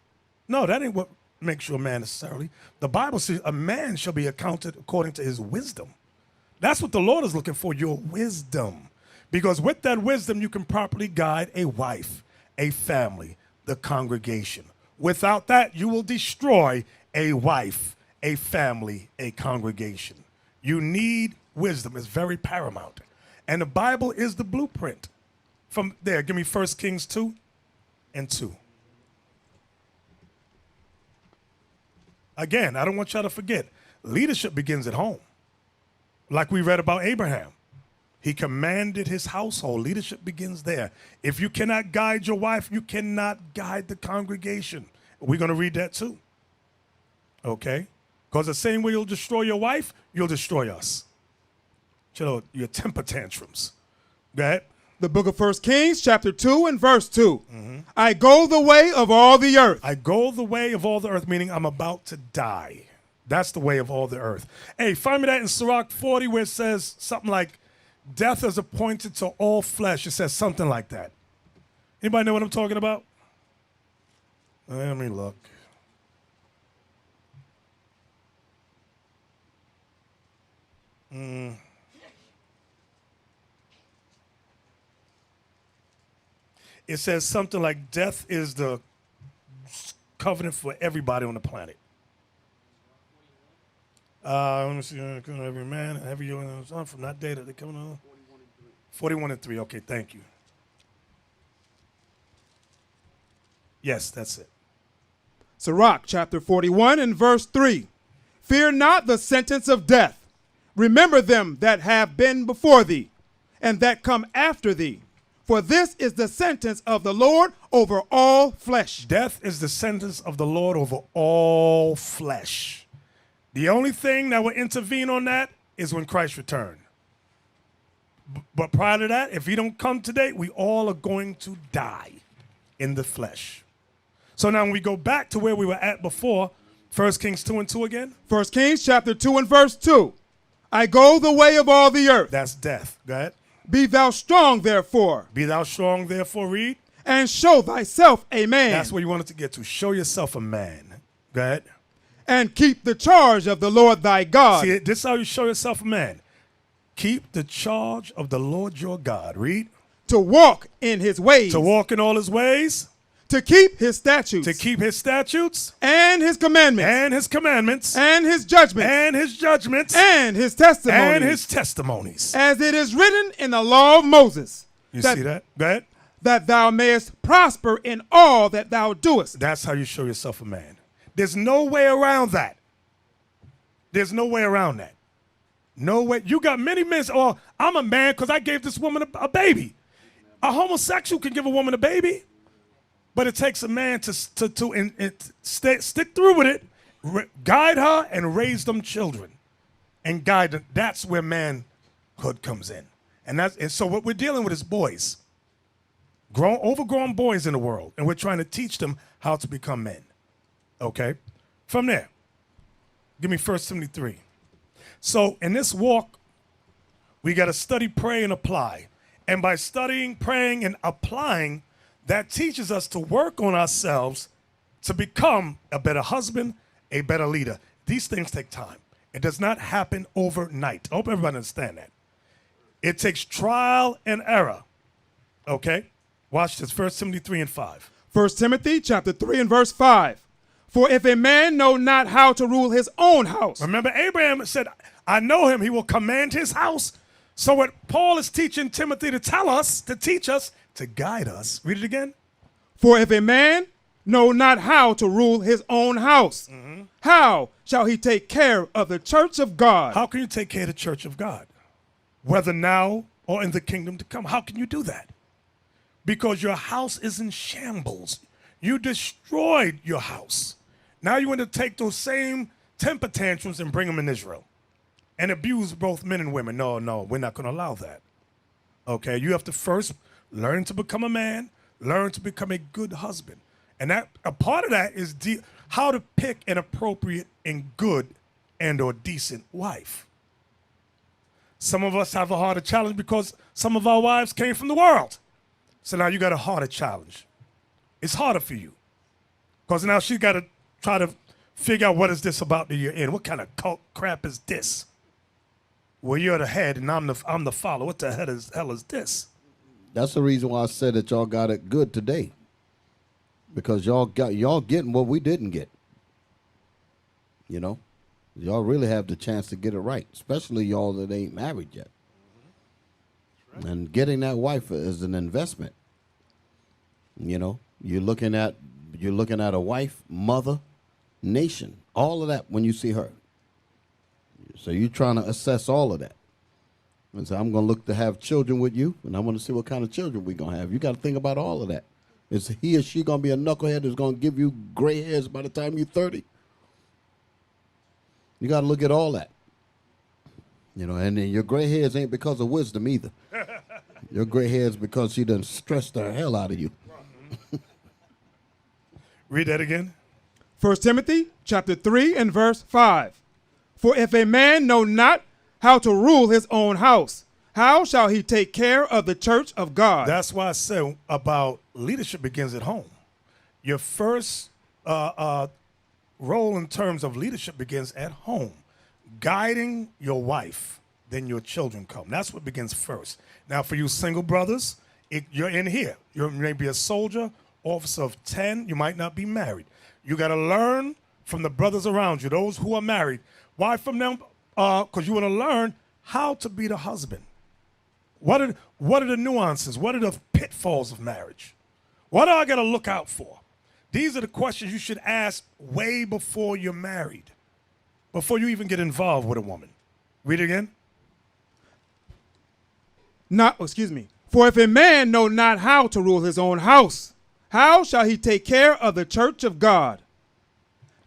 No, that ain't what makes you a man necessarily. The Bible says a man shall be accounted according to his wisdom. That's what the Lord is looking for, your wisdom. Because with that wisdom, you can properly guide a wife, a family, the congregation. Without that, you will destroy a wife, a family, a congregation. You need wisdom. It's very paramount. And the Bible is the blueprint. From there, give me 1 Kings 2 and 2. Again, I don't want y'all to forget, leadership begins at home. Like we read about Abraham. He commanded his household. Leadership begins there. If you cannot guide your wife, you cannot guide the congregation. We're going to read that too. Okay? Because the same way you'll destroy your wife, you'll destroy us. You know, your temper tantrums. Go ahead. The book of 1 Kings, chapter 2 and verse 2. I go the way of all the earth. I go the way of all the earth, meaning I'm about to die. That's the way of all the earth. Hey, find me that in Sirach 40 where it says something like, death is appointed to all flesh. It says something like that. Anybody know what I'm talking about? Let me look. It says something like death is the covenant for everybody on the planet. Let me see. Every man, every son from that day that they coming on. 41:3. Okay, thank you. Yes, that's it. Sirach chapter 41 and verse 3. Fear not the sentence of death. Remember them that have been before thee, and that come after thee. For this is the sentence of the Lord over all flesh. Death is the sentence of the Lord over all flesh. The only thing that will intervene on that is when Christ returns. But prior to that, if he don't come today, we all are going to die in the flesh. So now when we go back to where we were at before, 1 Kings 2 and 2 again. 1 Kings chapter 2 and verse 2. I go the way of all the earth. That's death. Go ahead. Be thou strong, therefore. Be thou strong, therefore, read. And show thyself a man. That's where you wanted to get to. Show yourself a man. Go ahead. And keep the charge of the Lord thy God. See, this is how you show yourself a man. Keep the charge of the Lord your God. Read. To walk in his ways. To walk in all his ways. To keep his statutes. To keep his statutes. And his commandments. And his commandments. And his judgments. And his judgments. And his testimonies. And his testimonies. As it is written in the law of Moses. You see that? Go ahead. That thou mayest prosper in all that thou doest. That's how you show yourself a man. There's no way around that. There's no way around that. No way. You got many men say, oh, I'm a man because I gave this woman a baby. A homosexual can give a woman a baby. But it takes a man to stick through with it, guide her, and raise them children. And guide them. That's where manhood comes in. And so what we're dealing with is boys. Overgrown boys in the world. And we're trying to teach them how to become men. Okay? From there, give me 1 Timothy 3. So in this walk, we got to study, pray, and apply. And by studying, praying, and applying, that teaches us to work on ourselves to become a better husband, a better leader. These things take time. It does not happen overnight. I hope everybody understands that. It takes trial and error. Okay? Watch this, 1 Timothy 3 and 5. 1 Timothy chapter 3 and verse 5. For if a man know not how to rule his own house. Remember, Abraham said, I know him, he will command his house. So what Paul is teaching Timothy to tell us, to teach us, to guide us. Read it again. For if a man know not how to rule his own house, how shall he take care of the church of God? How can you take care of the church of God? Whether now or in the kingdom to come. How can you do that? Because your house is in shambles. You destroyed your house. Now you want to take those same temper tantrums and bring them in Israel and abuse both men and women. No, we're not going to allow that. Okay, you have to first learn to become a man, learn to become a good husband. And that a part of that is how to pick an appropriate and good and or decent wife. Some of us have a harder challenge because some of our wives came from the world. So now you got a harder challenge. It's harder for you. Because now she got to try to figure out what is this about that you're in. What kind of cult crap is this? Well, you're the head and I'm the follower. What the hell is this? That's the reason why I said that y'all got it good today. Because y'all getting what we didn't get. You know? Y'all really have the chance to get it right. Especially y'all that ain't married yet. Right. And getting that wife is an investment. You know? You're looking at a wife, mother, nation. All of that when you see her. So you're trying to assess all of that. And so I'm going to look to have children with you, and I want to see what kind of children we're going to have. You got to think about all of that. Is he or she going to be a knucklehead that's going to give you gray hairs by the time you're 30? You got to look at all that. You know, and then your gray hairs ain't because of wisdom either. Your gray hairs because she done stressed the hell out of you. Read that again. 1 Timothy chapter 3 and verse 5. For if a man know not how to rule his own house, how shall he take care of the church of God? That's why I say about leadership begins at home. Your first role in terms of leadership begins at home. Guiding your wife, then your children come. That's what begins first. Now, for you single brothers, you're in here. You may be a soldier, officer of 10. You might not be married. You got to learn from the brothers around you, those who are married. Why from them? Because you want to learn how to be the husband. What are the nuances? What are the pitfalls of marriage? What do I got to look out for? These are the questions you should ask way before you're married, before you even get involved with a woman. Read it again. For if a man know not how to rule his own house, how shall he take care of the church of God?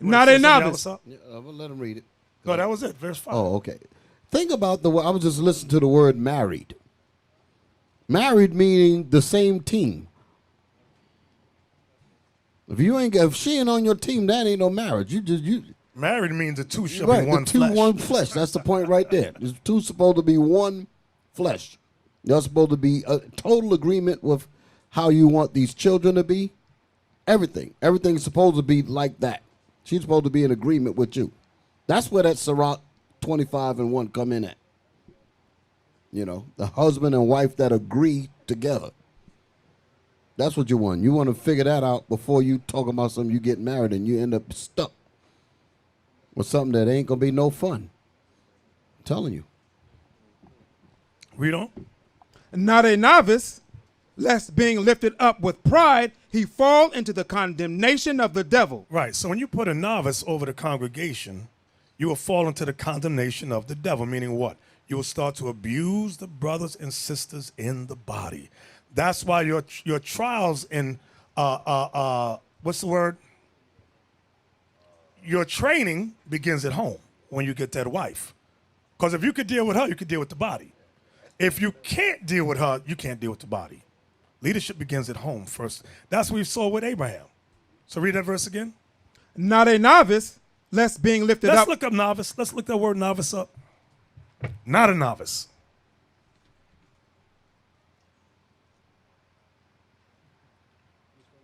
Not a novice. Yeah, I'm going to let him read it. No, that was it. Verse 5. Oh, okay. Think about I was just listening to the word married. Married meaning the same team. If she ain't on your team, that ain't no marriage. Married means the two shall right, be one the two flesh. one flesh. That's the point right there. The two supposed to be one flesh. You're supposed to be a total agreement with how you want these children to be. Everything's supposed to be like that. She's supposed to be in agreement with you. That's where that Sirach 25:1 come in at. You know, the husband and wife that agree together. That's what you want. You want to figure that out before you talk about something you get married and you end up stuck with something that ain't going to be no fun. I'm telling you. Read on. Not a novice, lest being lifted up with pride, he fall into the condemnation of the devil. Right. So when you put a novice over the congregation, you will fall into the condemnation of the devil, meaning what? You will start to abuse the brothers and sisters in the body. That's why your trials in, what's the word? Your training begins at home when you get that wife. Because if you could deal with her, you could deal with the body. If you can't deal with her, you can't deal with the body. Leadership begins at home first. That's what we saw with Abraham. So read that verse again. Not a novice, lest being lifted up. Let's look up novice. Let's look that word novice up. Not a novice.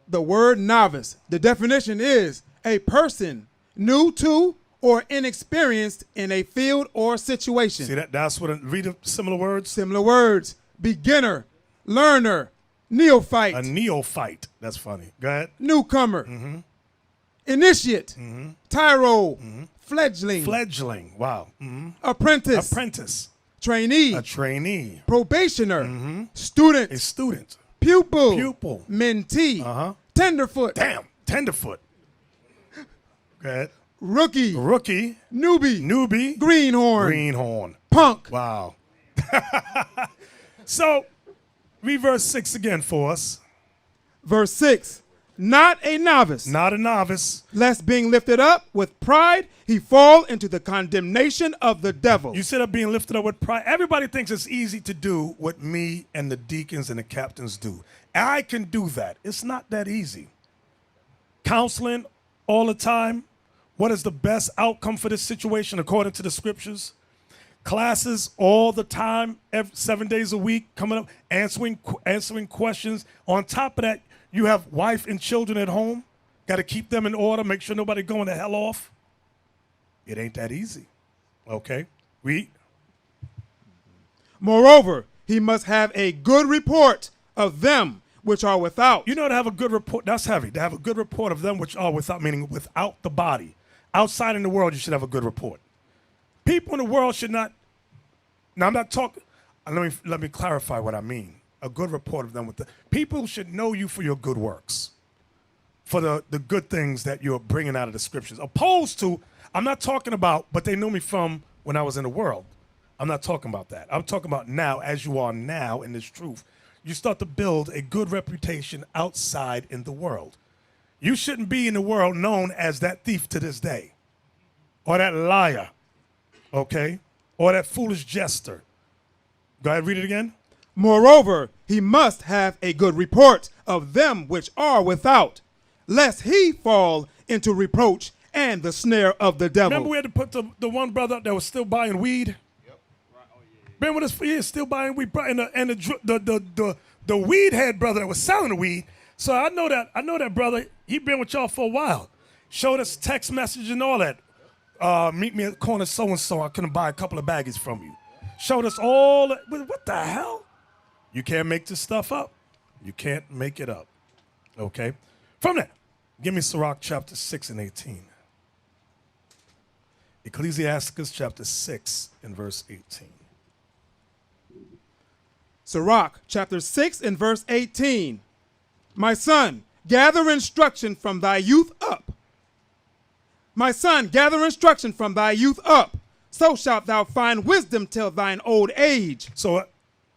The word novice, the definition is a person new to or inexperienced in a field or situation. See that? That's what. Read the similar words. Similar words: beginner, learner, neophyte. A neophyte. That's funny. Go ahead. Newcomer. Mm-hmm. Initiate. Mm-hmm. Tyro. Mm-hmm. Fledgling. Fledgling. Wow. Mm-hmm. Apprentice. Apprentice. Trainee. A trainee. Probationer. Mm-hmm. Student. A student. Pupil. Pupil. Mentee. Uh-huh. Tenderfoot. Damn. Tenderfoot. Go ahead. Rookie. Rookie. Newbie. Newbie. Greenhorn. Greenhorn. Punk. Wow. So, read verse 6 again for us. Verse 6. Not a novice. Not a novice. Lest being lifted up with pride, he fall into the condemnation of the devil. You said of being lifted up with pride. Everybody thinks it's easy to do what me and the deacons and the captains do. I can do that. It's not that easy. Counseling all the time. What is the best outcome for this situation according to the scriptures? Classes all the time, 7 days a week, coming up, answering questions. On top of that, you have wife and children at home. Got to keep them in order, make sure nobody going the hell off. It ain't that easy. Okay, read. Moreover, he must have a good report of them which are without. You know, to have a good report, that's heavy. To have a good report of them which are without, meaning without the body. Outside in the world, you should have a good report. People in the world should not. Now, I'm not talking. Let me clarify what I mean. A good report of them with the people should know you for your good works, for the good things that you're bringing out of the scriptures. Opposed to, I'm not talking about, but they knew me from when I was in the world. I'm not talking about that. I'm talking about now, as you are now in this truth. You start to build a good reputation outside in the world. You shouldn't be in the world known as that thief to this day, or that liar, okay, or that foolish jester. Go ahead, read it again. Moreover, he must have a good report of them which are without, lest he fall into reproach and the snare of the devil. Remember we had to put the one brother that was still buying weed? Yep. Right. Oh, yeah. Been with us for years, still buying weed, and the weed head brother that was selling the weed. So I know that brother. He been with y'all for a while. Showed us text message and all that. Meet me at corner so and so. I couldn't buy a couple of baggies from you. showed us all. What the hell? You can't make this stuff up. You can't make it up. Okay? From there, give me Sirach chapter 6 and 18. Ecclesiasticus chapter 6 and verse 18. Sirach chapter 6 and verse 18. My son, gather instruction from thy youth up. My son, gather instruction from thy youth up. So shalt thou find wisdom till thine old age. So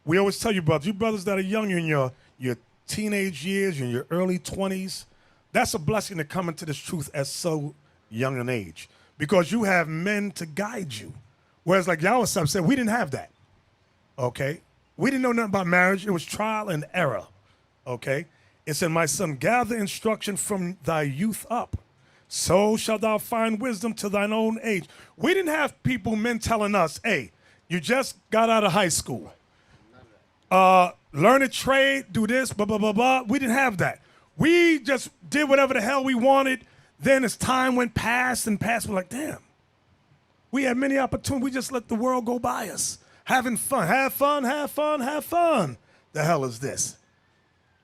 we always tell you brothers that are young, you're in your teenage years, you're in your early 20s, that's a blessing to come into this truth at so young an age, because you have men to guide you. Whereas like Yahweh said, we didn't have that, okay? We didn't know nothing about marriage. It was trial and error, okay? It said, my son, gather instruction from thy youth up. So shalt thou find wisdom to thine own age. We didn't have men telling us, hey, you just got out of high school. Learn a trade, do this, blah, blah, blah, blah. We didn't have that. We just did whatever the hell we wanted. Then as time went past and past, we're like, damn. We had many opportunities. We just let the world go by us. Having fun. Have fun, have fun, have fun. The hell is this?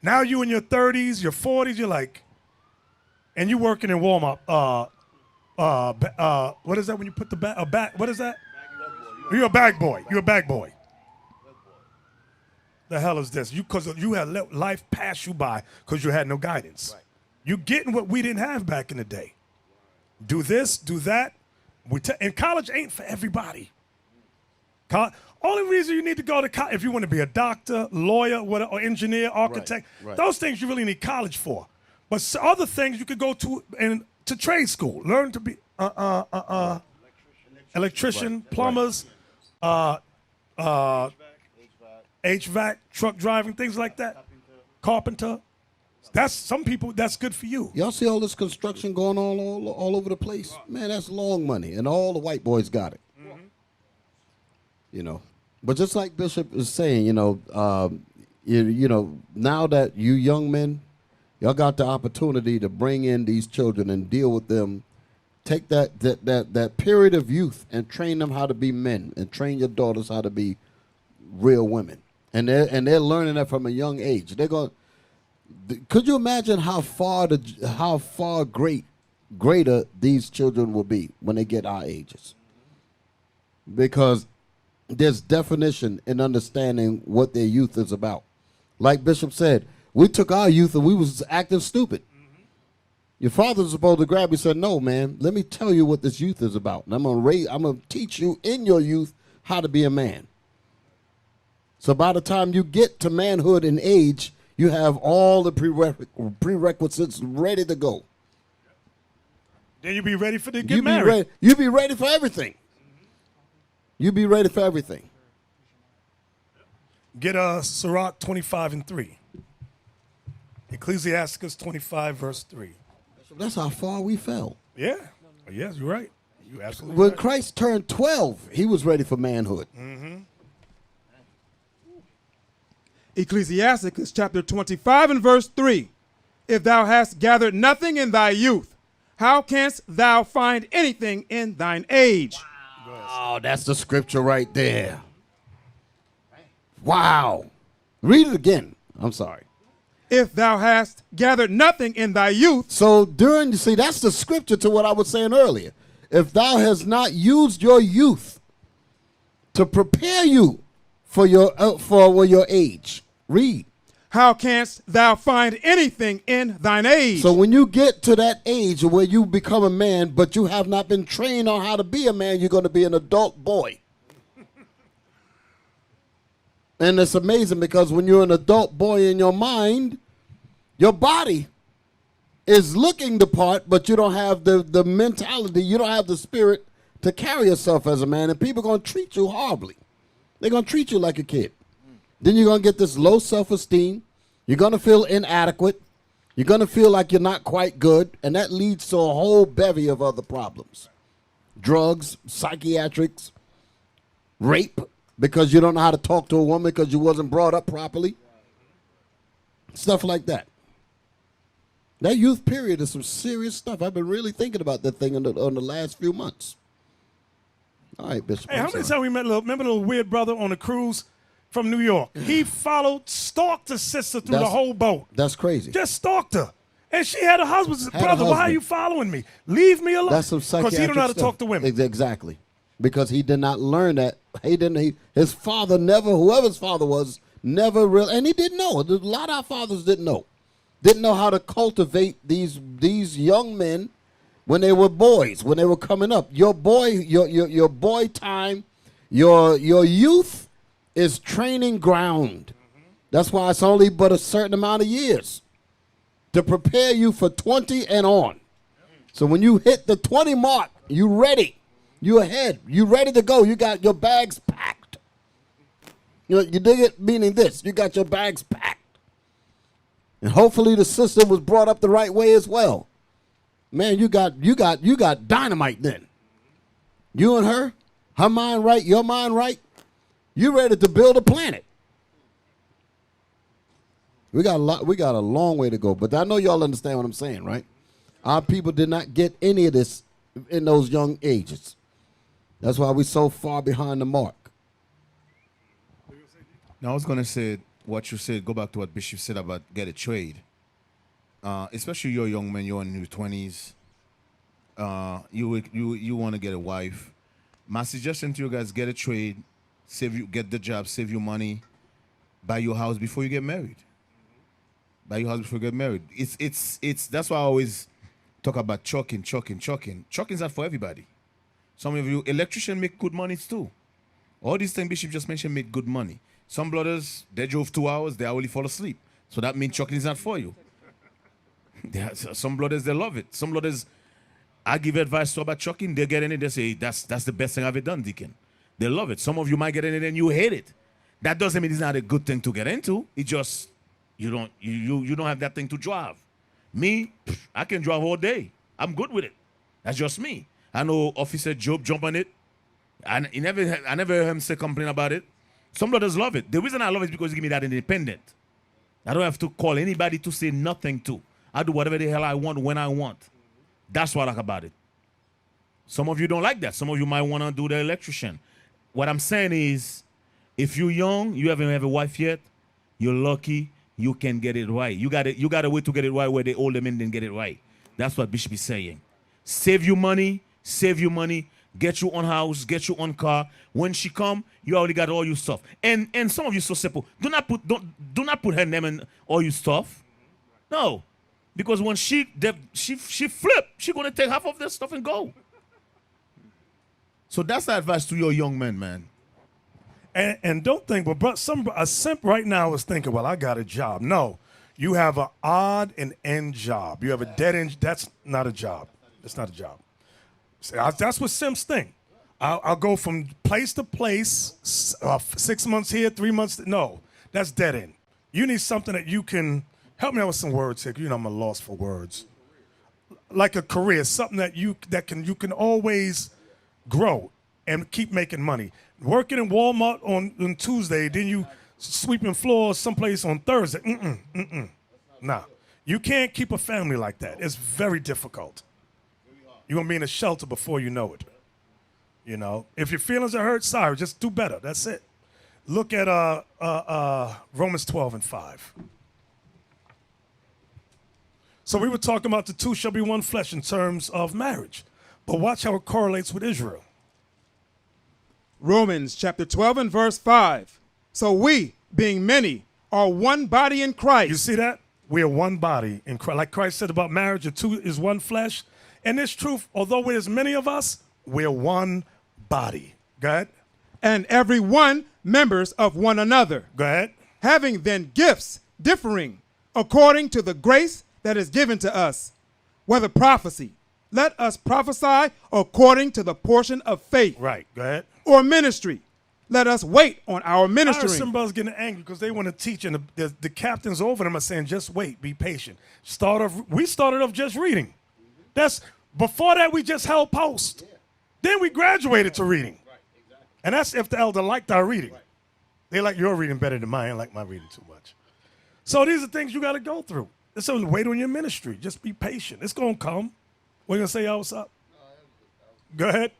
Now you in your 30s, your 40s, you're like, and you working in Walmart. What is that when you put the bag? What is that? You're a bag boy. You're a bag boy. The hell is this? Because you had let life pass you by because you had no guidance. Right. You getting what we didn't have back in the day. Do this, do that. And college ain't for everybody. Only reason you need to go to college, if you want to be a doctor, lawyer, or engineer, architect, Right. those things you really need college for. But other things you could go to trade school, learn to be electrician, plumbers, HVAC, truck driving, things like that. Carpenter. That's some people. That's good for you. Y'all see all this construction going on all over the place? Man, that's long money, and all the white boys got it. Mm-hmm. You know, but just like Bishop is saying, you know, now that you young men, y'all got the opportunity to bring in these children and deal with them. Take that period of youth and train them how to be men, and train your daughters how to be real women. And they're learning that from a young age. They're going. Could you imagine how far greater these children will be when they get our ages? Because there's definition in understanding what their youth is about. Like Bishop said, we took our youth and we was acting stupid. Mm-hmm. Your father was supposed to grab you and said, no, man, let me tell you what this youth is about. And I'm gonna teach you in your youth how to be a man. So by the time you get to manhood and age, you have all the prerequisites ready to go. Then you be ready for to get married. You be ready for everything. You be ready for everything. Get Sirach 25 and 3. Ecclesiasticus 25 verse 3. That's how far we fell. Yeah. Yes, you're right. You absolutely When right. Christ turned 12, he was ready for manhood. Mm-hmm. Ecclesiasticus chapter 25 and verse 3. If thou hast gathered nothing in thy youth, how canst thou find anything in thine age? Oh, that's the scripture right there. Wow. Read it again. I'm sorry. If thou hast gathered nothing in thy youth. So that's the scripture to what I was saying earlier. If thou hast not used your youth to prepare you for your age, read. How canst thou find anything in thine age? So when you get to that age where you become a man, but you have not been trained on how to be a man, you're going to be an adult boy. And it's amazing because when you're an adult boy in your mind, your body is looking the part, but you don't have the mentality, you don't have the spirit to carry yourself as a man, and people are going to treat you horribly. They're going to treat you like a kid. Then you're going to get this low self-esteem. You're going to feel inadequate. You're going to feel like you're not quite good, and that leads to a whole bevy of other problems. Drugs, psychiatrics, rape, because you don't know how to talk to a woman because you wasn't brought up properly. Stuff like that. That youth period is some serious stuff. I've been really thinking about that thing on the last few months. All right, Bishop. Hey, I'm how many sorry. times we met? Remember the little weird brother on the cruise from New York? He stalked the sister through the whole boat. That's crazy. Just stalked her. And she had a husband. Had a Brother, why are husband. you following me? Leave me alone. That's some psychiatric Because he don't know how to stuff. talk to women. Exactly. Because he did not learn that. His father never, whoever's father was, never really, and he didn't know. A lot of our fathers didn't know. Didn't know how to cultivate these young men when they were boys, when they were coming up. Your boy time, your youth is training ground. That's why it's only but a certain amount of years to prepare you for 20 and on. So when you hit the 20 mark, you ready. You ahead. You ready to go. You got your bags packed. You dig it? Meaning this. You got your bags packed. And hopefully the sister was brought up the right way as well. Man, you got dynamite then. You and her mind right, your mind right. You ready to build a planet. We got a long way to go, but I know y'all understand what I'm saying, right? Our people did not get any of this in those young ages. That's why we're so far behind the mark. Now I was gonna say what you said. Go back to what Bishop said about get a trade. Especially you're young men, you're in your 20s. You want to get a wife. My suggestion to you guys: get a trade, get the job, save you money, buy your house before you get married. Buy your house before you get married. It's that's why I always talk about chucking. Chucking's not for everybody. Some of you electricians make good money too. All these things Bishop just mentioned make good money. Some brothers, they drove 2 hours, they already fall asleep. So that means chucking is not for you. Some brothers, they love it. Some brothers, I give advice to about chucking, they get in it, they say, that's the best thing I've ever done, Deacon. They love it. Some of you might get in it and you hate it. That doesn't mean it's not a good thing to get into. It just, you don't have that thing to drive. Me, I can drive all day. I'm good with it. That's just me. I know Officer Job jump on it. I never heard him say complain about it. Some brothers love it. The reason I love it is because it gives me that independent. I don't have to call anybody to say nothing to. I do whatever the hell I want when I want. That's what I like about it. Some of you don't like that. Some of you might want to do the electrician. What I'm saying is, if you're young, you haven't have a wife yet, you're lucky, you can get it right. You got a way to get it right where the older men didn't get it right. That's what Bishop is saying. Save you money, get your own house, get your own car. When she come, you already got all your stuff. And some of you so simple. Do not put her name in all your stuff. No. Because when she flip, she gonna take half of this stuff and go. So that's the advice to your young men, man. And don't think, but a simp right now is thinking, well, I got a job. No, you have an odd and end job. You have a dead end. That's not a job. That's not a job. That's what simps think. I'll go from place to place, 6 months here, 3 months. No, that's dead end. You need something that you can help me out with some words here. You know I'm a loss for words. Like a career, something that you can always grow and keep making money. Working in Walmart on Tuesday, then you sweeping floors someplace on Thursday. Nah, you can't keep a family like that. It's very difficult. You're going to be in a shelter before you know it. You know, if your feelings are hurt, sorry, just do better. That's it. Look at Romans 12:5. So we were talking about the two shall be one flesh in terms of marriage. But watch how it correlates with Israel. Romans chapter 12 and verse 5. So we, being many, are one body in Christ. You see that? We are one body in Christ. Like Christ said about marriage, the two is one flesh. And this truth, although there's many of us, we're one body. Go ahead. And every one members of one another. Go ahead. Having then gifts differing according to the grace that is given to us, whether prophecy, let us prophesy according to the portion of faith. Right. Go ahead. Or ministry, let us wait on our I heard ministering. some brothers getting angry because they want to teach, and the captains over them are saying, just wait, be patient. We started off just reading. Before that, we just held post. Then we graduated to reading. And that's if the elder liked our reading. They like your reading better than mine. I ain't like my reading too much. So these are things you got to go through. So wait on your ministry. Just be patient. It's going to come. What are you going to say, y'all? What's up? Go ahead.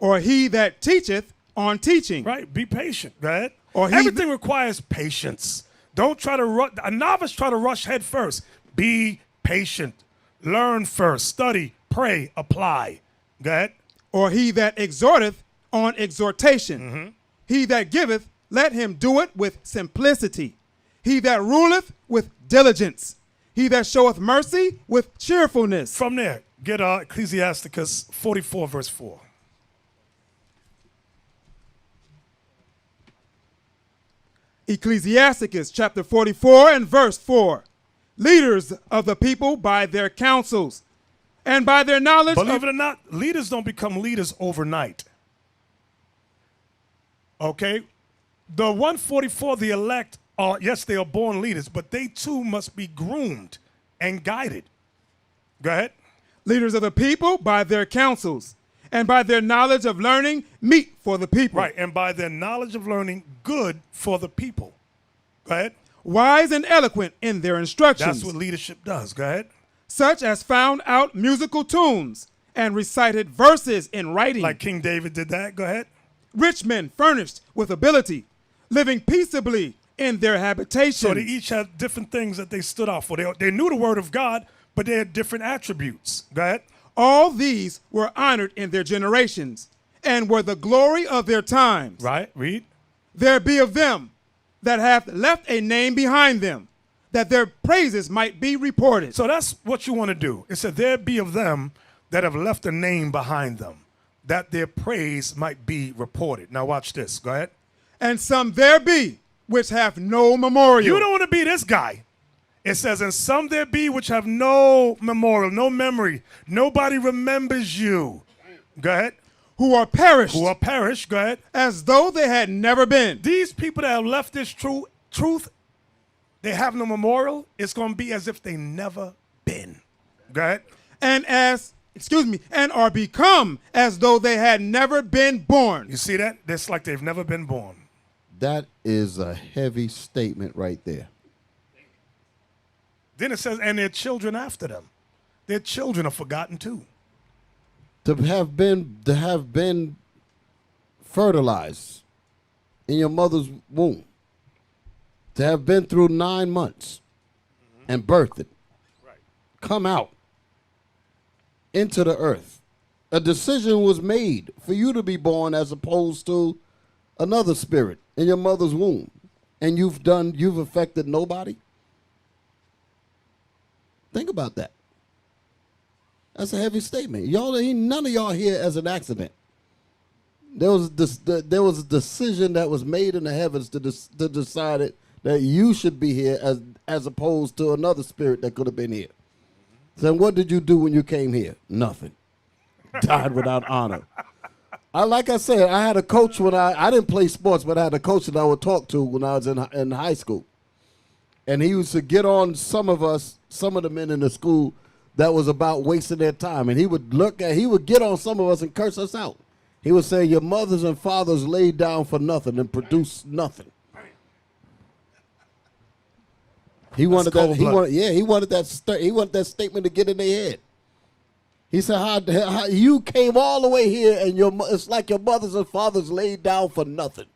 Or he that teacheth on teaching. Right? Be patient, right? Or he Everything requires patience. Don't try to rush. A novice try to rush head first. Be patient. Learn first. Study. Pray. Apply. Go ahead. Or he that exhorteth on exhortation. He that giveth, let him do it with simplicity. He that ruleth with diligence. He that showeth mercy with cheerfulness. From there, get Ecclesiasticus 44, verse 4. Ecclesiasticus chapter 44 and verse 4. Leaders of the people by their counsels and by their knowledge. Believe it or not, leaders don't become leaders overnight. Okay? The 144, the elect, are, yes, they are born leaders, but they too must be groomed and guided. Go ahead. Leaders of the people by their counsels and by their knowledge of learning, meet for the people. Right, and by their knowledge of learning, good for the people. Go ahead. Wise and eloquent in their instructions. That's what leadership does. Go ahead. Such as found out musical tunes and recited verses in writing. Like King David did that. Go ahead. Rich men furnished with ability, living peaceably in their habitations. So they each had different things that they stood out for. They knew the word of God, but they had different attributes. Go ahead. All these were honored in their generations and were the glory of their times. Right, read. There be of them that hath left a name behind them, that their praises might be reported. So that's what you want to do. It said, there be of them that have left a name behind them, that their praise might be reported. Now watch this. Go ahead. And some there be which have no memorial. You don't want to be this guy. It says, and some there be which have no memorial, no memory. Nobody remembers you. Go ahead. Who are perished. Who are perished. Go ahead. As though they had never been. These people that have left this truth, they have no memorial. It's going to be as if they never been. Go ahead. And and are become as though they had never been born. You see that? It's like they've never been born. That is a heavy statement right there. Then it says, and their children after them. Their children are forgotten too. To have been fertilized in your mother's womb. To have been through 9 months and birthed it. Right. Come out into the earth. A decision was made for you to be born as opposed to another spirit in your mother's womb. And you've affected nobody. Think about that. That's a heavy statement. None of y'all here as an accident. There was a decision that was made in the heavens to decide it, that you should be here as opposed to another spirit that could have been here. So what did you do when you came here? Nothing. Died without honor. Like I said, I had a coach when I didn't play sports, but I had a coach that I would talk to when I was in high school. And he used to get on some of the men in the school that was about wasting their time. And he would get on some of us and curse us out. He would say, your mothers and fathers laid down for nothing and produced nothing. He wanted that statement to get in their head. He said, how you came all the way here and it's like your mothers and fathers laid down for nothing.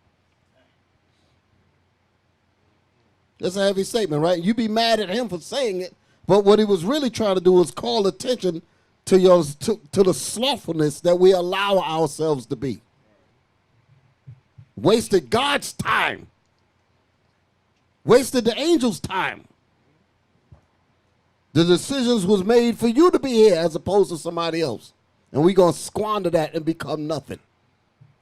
That's a heavy statement, right? You be mad at him for saying it, but what he was really trying to do was call attention to the slothfulness that we allow ourselves to be. Wasted God's time. Wasted the angels' time. The decisions was made for you to be here as opposed to somebody else. And we're going to squander that and become nothing.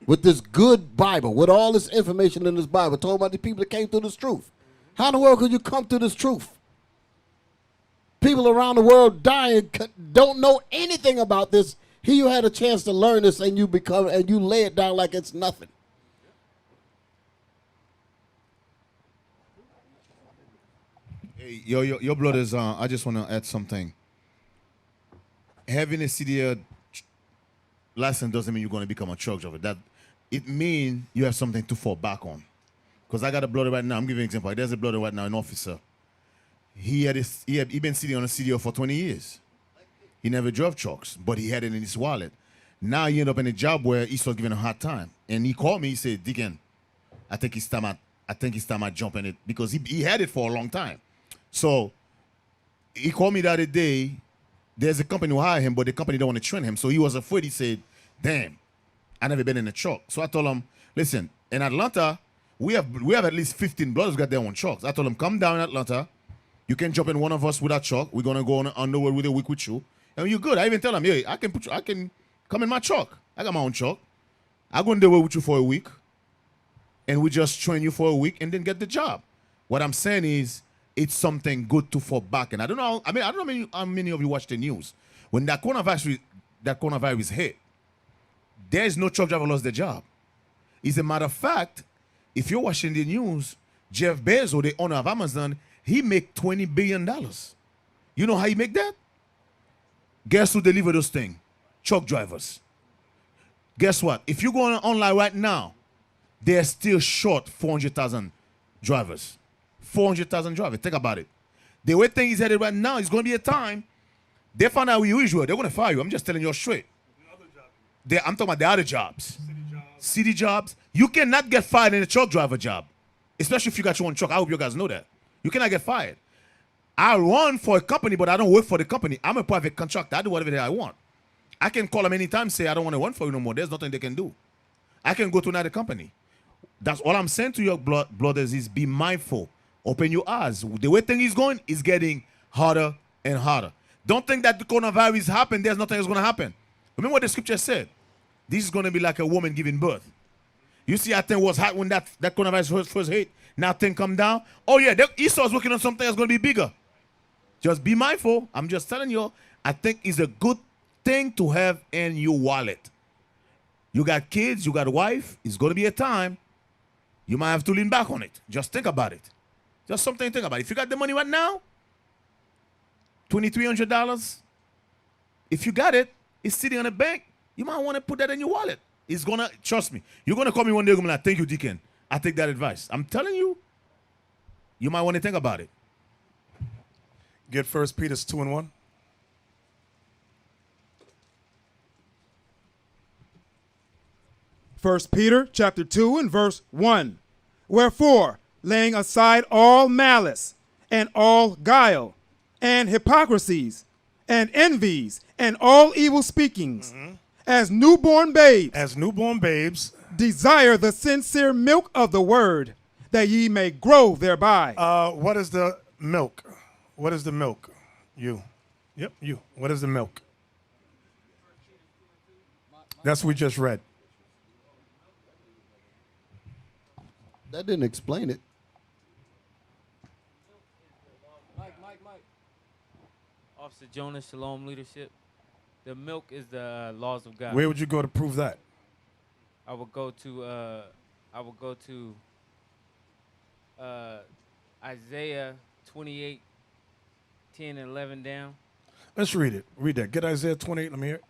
With this good Bible, with all this information in this Bible, talking about the people that came through this truth. How in the world could you come through this truth? People around the world dying, don't know anything about this. Here you had a chance to learn this and you lay it down like it's nothing. Hey, your blood is I just want to add something. Having a CDL license doesn't mean you're going to become a truck driver. That it means you have something to fall back on. Because I got a blood right now. I'm giving you an example. There's a blood right now, an officer. He been sitting on a CDL for 20 years. He never drove trucks, but he had it in his wallet. Now he ended up in a job where he started giving a hard time. And he called me, he said, Deacon, I think it's time I jump in it, because he had it for a long time. So he called me the other day. There's a company who hired him, but the company don't want to train him. So he was afraid. He said, damn, I never been in a truck. So I told him, listen, in Atlanta, we have at least 15 brothers who got their own trucks. I told him, come down in Atlanta. You can jump in one of us with our truck. We're gonna go on the road with a week with you. And you're good. I even tell him, hey, I can come in my truck. I got my own truck. I'll go on the road with you for a week. And we just train you for a week and then get the job. What I'm saying is, it's something good to fall back. And I don't know how many of you watch the news. When that coronavirus hit, there's no truck driver lost their job. As a matter of fact, if you're watching the news, Jeff Bezos, the owner of Amazon, he make $20 billion. You know how he make that? Guess who deliver those things? Truck drivers. Guess what? If you go online right now, they're still short 400,000 drivers. 400,000 drivers. Think about it. The way things is headed right now, it's going to be a time they find out who you are. They're going to fire you. I'm just telling you straight. I'm talking about the other jobs. City jobs. You cannot get fired in a truck driver job, especially if you got your own truck. I hope you guys know that. You cannot get fired. I run for a company, but I don't work for the company. I'm a private contractor. I do whatever the hell I want. I can call them anytime and say, I don't want to run for you no more. There's nothing they can do. I can go to another company. That's all I'm saying to your brothers is be mindful. Open your eyes. The way things is going is getting harder and harder. Don't think that the coronavirus happened. There's nothing that's going to happen. Remember what the scripture said. This is going to be like a woman giving birth. You see, I think was hot when that coronavirus first hit. Now things come down. Oh, yeah, Esau's working on something that's going to be bigger. Just be mindful. I'm just telling you, I think it's a good thing to have in your wallet. You got kids, you got a wife. It's going to be a time. You might have to lean back on it. Just think about it. Just something to think about. If you got the money right now, $2,300, if you got it, it's sitting on a bank, you might want to put that in your wallet. It's going to, trust me, you're going to call me one day and be like, thank you, Deacon. I take that advice. I'm telling you, you might want to think about it. Get 1 Peter 2:1. First Peter chapter 2 and verse 1. Wherefore, laying aside all malice and all guile and hypocrisies and envies and all evil speakings, as newborn babes, desire the sincere milk of the word, that ye may grow thereby. What is the milk? What is the milk? You. Yep, you. What is the milk? That's what we just read. That didn't explain it. Mike. Officer Jonas, Shalom Leadership. The milk is the laws of God. Where would you go to prove that? I would go to Isaiah 28, 10 and 11 down. Let's read it. Read that. Get Isaiah 28. Let me hear it.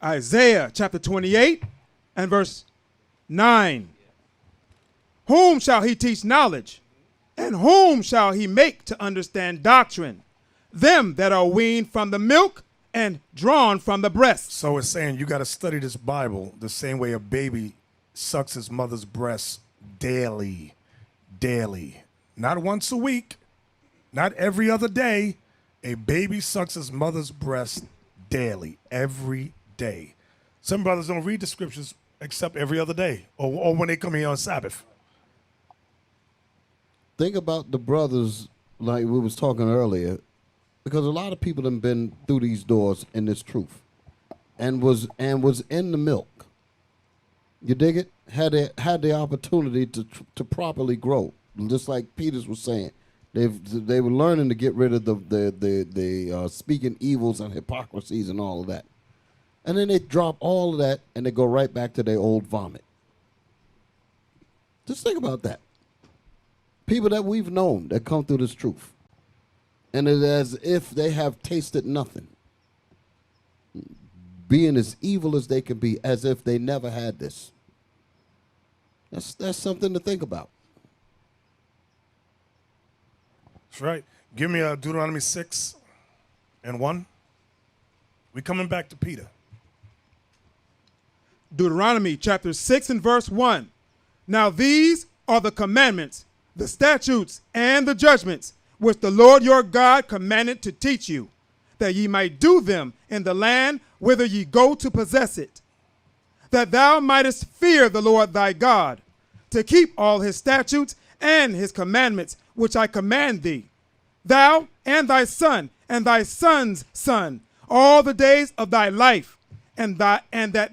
Isaiah chapter 28 and verse 9. Whom shall he teach knowledge? And whom shall he make to understand doctrine? Them that are weaned from the milk and drawn from the breast. So it's saying you got to study this Bible the same way a baby sucks his mother's breast daily. Daily. Not once a week. Not every other day. A baby sucks his mother's breast daily. Every day. Some brothers don't read the scriptures except every other day or when they come here on Sabbath. Think about the brothers like we was talking earlier, because a lot of people have been through these doors in this truth and was in the milk. You dig it? Had the opportunity to properly grow. Just like Peters was saying. They were learning to get rid of the speaking evils and hypocrisies and all of that. And then they drop all of that and they go right back to their old vomit. Just think about that. People that we've known that come through this truth. And it's as if they have tasted nothing. Being as evil as they can be, as if they never had this. That's something to think about. That's right. Give me Deuteronomy 6 and 1. We coming back to Peter. Deuteronomy chapter 6 and verse 1. Now these are the commandments, the statutes, and the judgments which the Lord your God commanded to teach you, that ye might do them in the land whither ye go to possess it, that thou mightest fear the Lord thy God, to keep all his statutes and his commandments which I command thee, thou and thy son and thy son's son, all the days of thy life, and that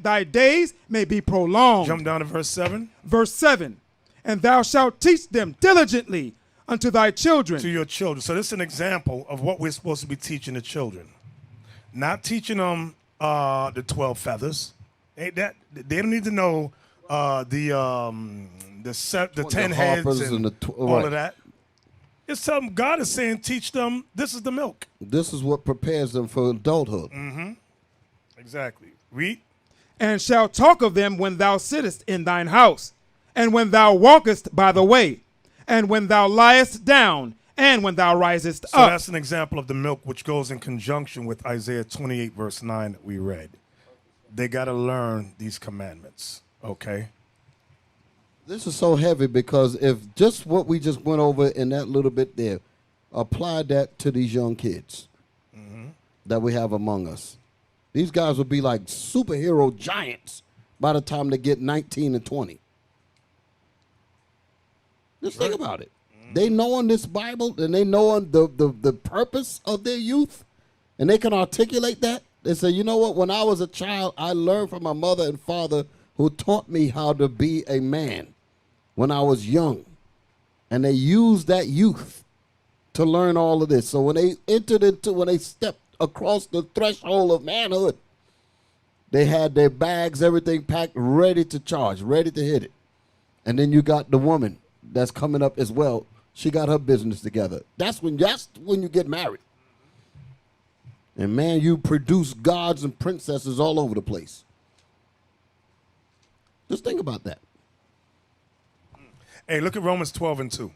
thy days may be prolonged. Jump down to verse 7. Verse 7. And thou shalt teach them diligently unto thy children. To your children. So this is an example of what we're supposed to be teaching the children. Not teaching them the 12 feathers. They don't need to know the 10 heads and all of that. It's something God is saying, teach them, this is the milk. This is what prepares them for adulthood. Mm-hmm. Exactly. Read. And shall talk of them when thou sittest in thine house, and when thou walkest by the way, and when thou liest down, and when thou risest up. So that's an example of the milk, which goes in conjunction with Isaiah 28, verse 9 that we read. They got to learn these commandments, okay? This is so heavy because if just what we just went over in that little bit there, apply that to these young kids that we have among us. These guys will be like superhero giants by the time they get 19 and 20. Just think about it. They know on this Bible and they know on the purpose of their youth, and they can articulate that. They say, you know what, when I was a child, I learned from my mother and father who taught me how to be a man when I was young. And they used that youth to learn all of this. So when they stepped across the threshold of manhood, they had their bags, everything packed, ready to charge, ready to hit it. And then you got the woman that's coming up as well. She got her business together. That's when you get married. And man, you produce gods and princesses all over the place. Just think about that. Hey, look at Romans 12 and 2.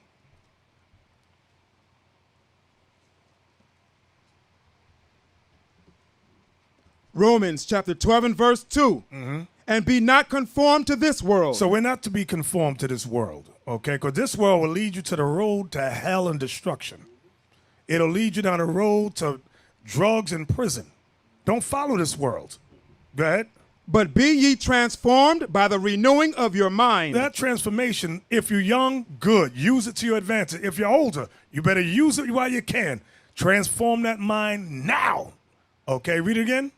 Romans chapter 12 and verse 2. And be not conformed to this world. So we're not to be conformed to this world, okay? Because this world will lead you to the road to hell and destruction. It'll lead you down the road to drugs and prison. Don't follow this world. Go ahead. But be ye transformed by the renewing of your mind. That transformation, if you're young, good. Use it to your advantage. If you're older, you better use it while you can. Transform that mind now. Okay, read it again.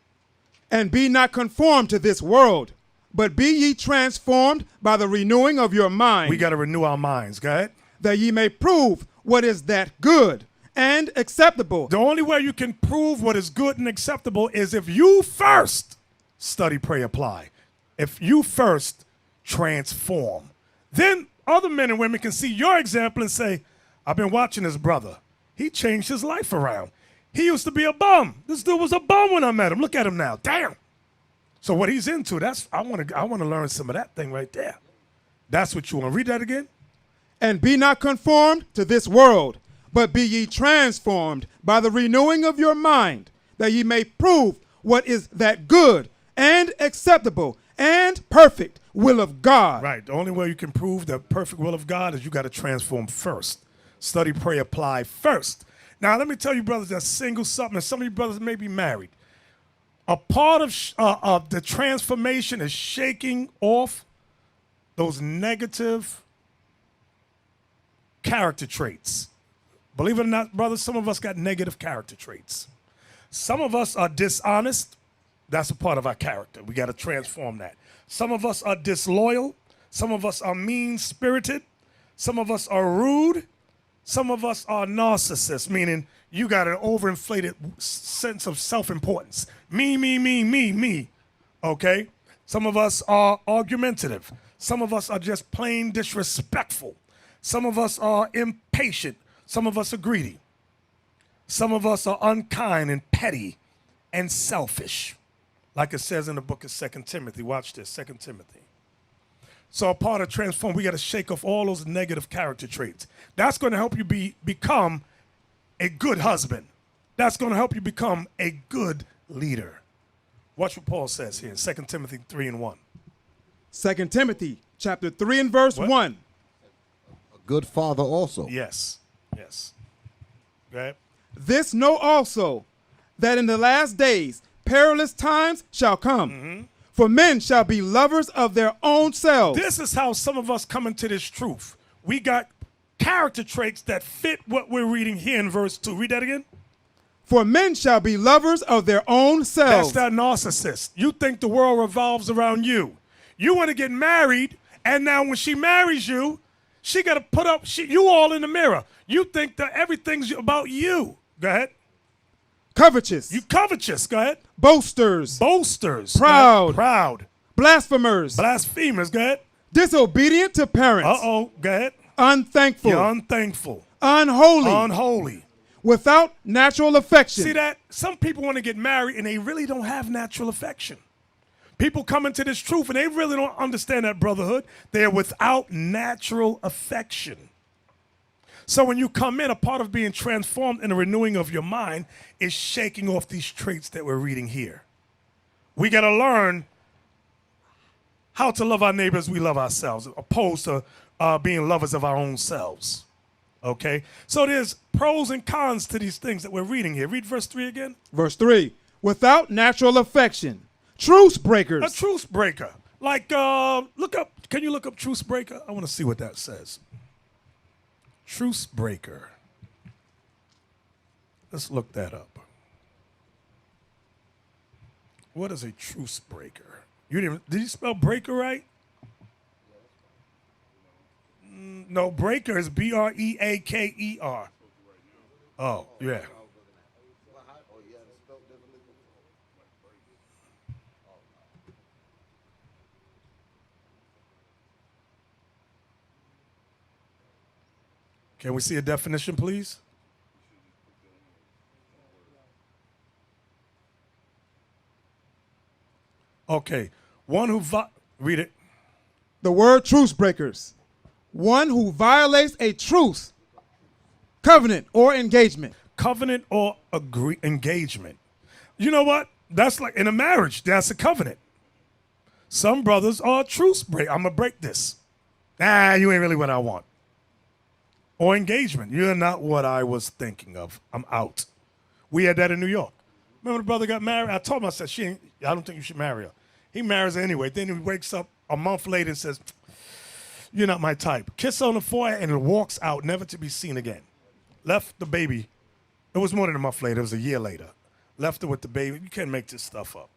And be not conformed to this world, but be ye transformed by the renewing of your mind. We got to renew our minds. Go ahead. That ye may prove what is that good and acceptable. The only way you can prove what is good and acceptable is if you first study, pray, apply. If you first transform, then other men and women can see your example and say, I've been watching this brother. He changed his life around. He used to be a bum. This dude was a bum when I met him. Look at him now. Damn. So what he's into, I want to learn some of that thing right there. That's what you want. Read that again. And be not conformed to this world, but be ye transformed by the renewing of your mind, that ye may prove what is that good and acceptable and perfect will of God. Right. The only way you can prove the perfect will of God is you got to transform first. Study, pray, apply first. Now, let me tell you, brothers, that's single something, and some of you brothers may be married. A part of the transformation is shaking off those negative character traits. Believe it or not, brothers, some of us got negative character traits. Some of us are dishonest. That's a part of our character. We got to transform that. Some of us are disloyal. Some of us are mean-spirited. Some of us are rude. Some of us are narcissists, meaning you got an overinflated sense of self-importance. Me. Okay? Some of us are argumentative. Some of us are just plain disrespectful. Some of us are impatient. Some of us are greedy. Some of us are unkind and petty and selfish. Like it says in the book of 2 Timothy. Watch this, 2 Timothy. So a part of transform, we got to shake off all those negative character traits. That's going to help you become a good husband. that's going to help you become a good leader. Watch what Paul says here in 2 Timothy 3:1. 2 Timothy chapter 3 and verse 1. A good father also. Yes. Yes. Go ahead. This know also, that in the last days perilous times shall come. For men shall be lovers of their own selves. This is how some of us come into this truth. We got character traits that fit what we're reading here in verse 2. Read that again. For men shall be lovers of their own selves. That's that narcissist. You think the world revolves around you. You want to get married, and now when she marries you, she got to put up you all in the mirror. You think that everything's about you. Go ahead. Covetous. You covetous. Go ahead. Boasters. Boasters. Proud. Proud. Blasphemers. Blasphemers. Go ahead. Disobedient to parents. Uh-oh. Go ahead. Unthankful. You're unthankful. Unholy. Unholy. Without natural affection. See that? Some people want to get married and they really don't have natural affection. People come into this truth and they really don't understand that brotherhood. They're without natural affection. So when you come in, a part of being transformed in the renewing of your mind is shaking off these traits that we're reading here. We got to learn how to love our neighbors we love ourselves, opposed to being lovers of our own selves. Okay? So there's pros and cons to these things that we're reading here. Read verse 3 again. Verse 3. Without natural affection. Truce breakers. A truce breaker. Like, look up, can you look up truce breaker? I want to see what that says. Truce breaker. Let's look that up. What is a truce breaker? Did you spell breaker right? No, breaker is B-R-E-A-K-E-R. Oh, yeah. Can we see a definition, please? Okay. One who read it. The word truce breakers. One who violates a truce, covenant, or engagement. Covenant or engagement. You know what? That's like in a marriage, that's a covenant. Some brothers are truce break. I'm going to break this. Nah, you ain't really what I want. Or engagement. You're not what I was thinking of. I'm out. We had that in New York. Remember the brother got married? I told him, I said, I don't think you should marry her. He marries her anyway. Then he wakes up a month later and says, you're not my type. Kiss on the forehead and walks out, never to be seen again. Left the baby. It was more than a month later. It was a year later. Left her with the baby. You can't make this stuff up.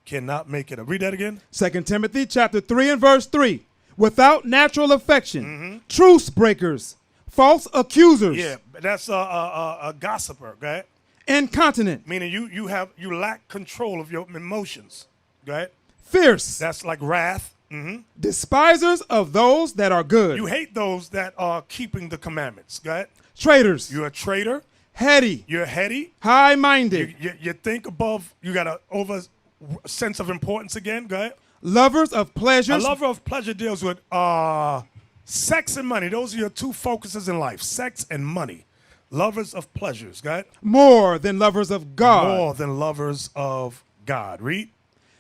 Cannot make it up. Read that again. 2 Timothy chapter 3 and verse 3. Without natural affection. Truce breakers. False accusers. Yeah, that's a gossiper, go ahead. Incontinent. Meaning you lack control of your emotions. Go ahead. Fierce. That's like wrath. Despisers of those that are good. You hate those that are keeping the commandments. Go ahead. Traitors. You're a traitor. Heady. You're heady. High-minded. You think above. You got a over sense of importance again. Go ahead. Lovers of pleasures. A lover of pleasure deals with sex and money. Those are your two focuses in life. Sex and money. Lovers of pleasures. Go ahead. More than lovers of God. More than lovers of God. Read.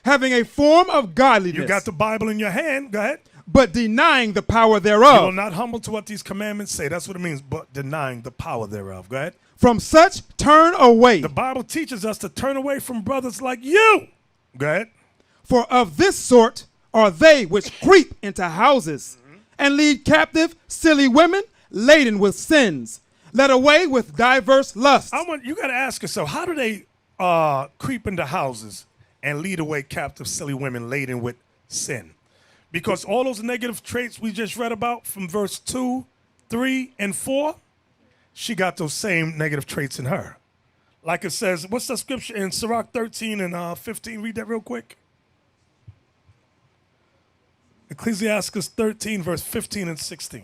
Having a form of godliness. You got the Bible in your hand. Go ahead. But denying the power thereof. You are not humble to what these commandments say. That's what it means. But denying the power thereof. Go ahead. From such turn away. The Bible teaches us to turn away from brothers like you. Go ahead. For of this sort are they which creep into houses and lead captive silly women laden with sins, led away with diverse lusts. You got to ask yourself, how do they creep into houses and lead away captive silly women laden with sin? Because all those negative traits we just read about from verse 2, 3, and 4, she got those same negative traits in her. Like it says, what's the scripture in Sirach 13 and 15? Read that real quick. Ecclesiastes 13, verse 15 and 16.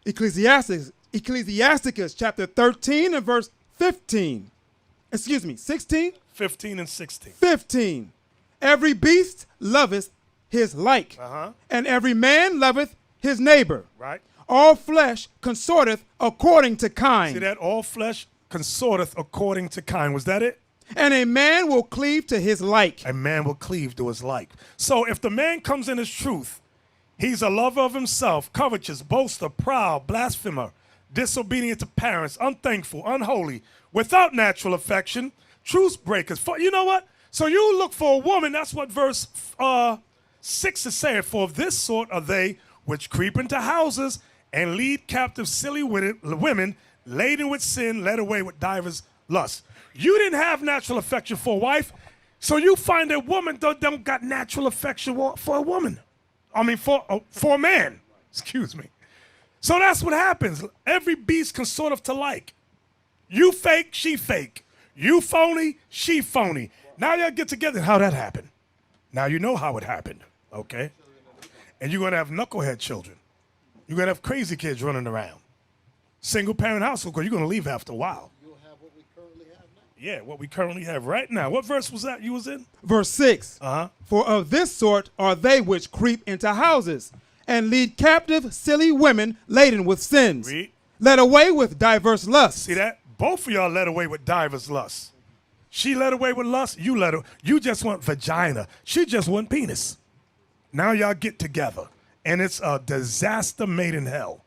Ecclesiasticus chapter 13 and verse 15. Excuse me, 16? 15 and 16. 15. Every beast loveth his like, and every man loveth his neighbor. Right. All flesh consorteth according to kind. See that? All flesh consorteth according to kind. Was that it? And a man will cleave to his like. A man will cleave to his like. So if the man comes in his truth, he's a lover of himself, covetous, boaster, proud, blasphemer, disobedient to parents, unthankful, unholy, without natural affection, truce breakers. You know what? So you look for a woman, that's what verse 6 is saying. For of this sort are they which creep into houses and lead captive silly women, laden with sin, led away with divers lusts. You didn't have natural affection for a wife, so you find a woman that don't got natural affection for a woman. I mean, for a man. Excuse me. So that's what happens. Every beast consorteth to like. You fake, she fake. You phony, she phony. Now y'all get together. How'd that happen? Now you know how it happened, okay? And you're going to have knucklehead children. You're going to have crazy kids running around. Single-parent household, because you're going to leave after a while. You'll have what we currently have now? Yeah, what we currently have right now. What verse was that you was in? Verse 6. Uh-huh. For of this sort are they which creep into houses and lead captive silly women laden with sins, Read. led away with diverse lusts. See that? Both of y'all led away with divers lusts. She led away with lust. You just want vagina. She just want penis. Now y'all get together, and it's a disaster made in hell.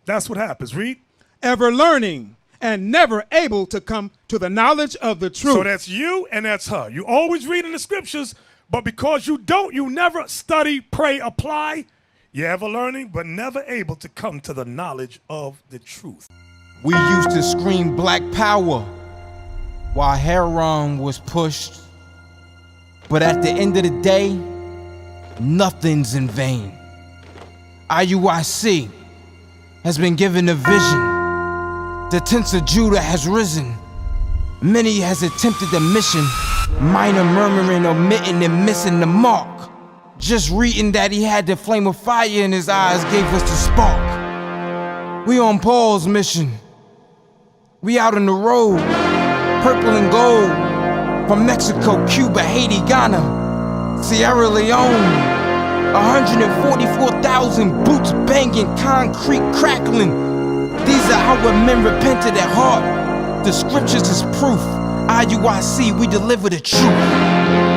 That's what happens. Read. Ever learning and never able to come to the knowledge of the truth. So that's you and that's her. You always read in the scriptures, but because you don't, you never study, pray, apply. You're ever learning, but never able to come to the knowledge of the truth. We used to scream black power while heroin was pushed. But at the end of the day, nothing's in vain. IUIC has been given a vision. The tents of Judah has risen. Many has attempted the mission. Minor murmuring, omitting, and missing the mark. Just reading that he had the flame of fire in his eyes gave us the spark. We on Paul's mission. We out on the road, purple and gold. From Mexico, Cuba, Haiti, Ghana, Sierra Leone. 144,000 boots banging, concrete crackling. These are our men repented at heart. The scriptures is proof. IUIC, we deliver the truth.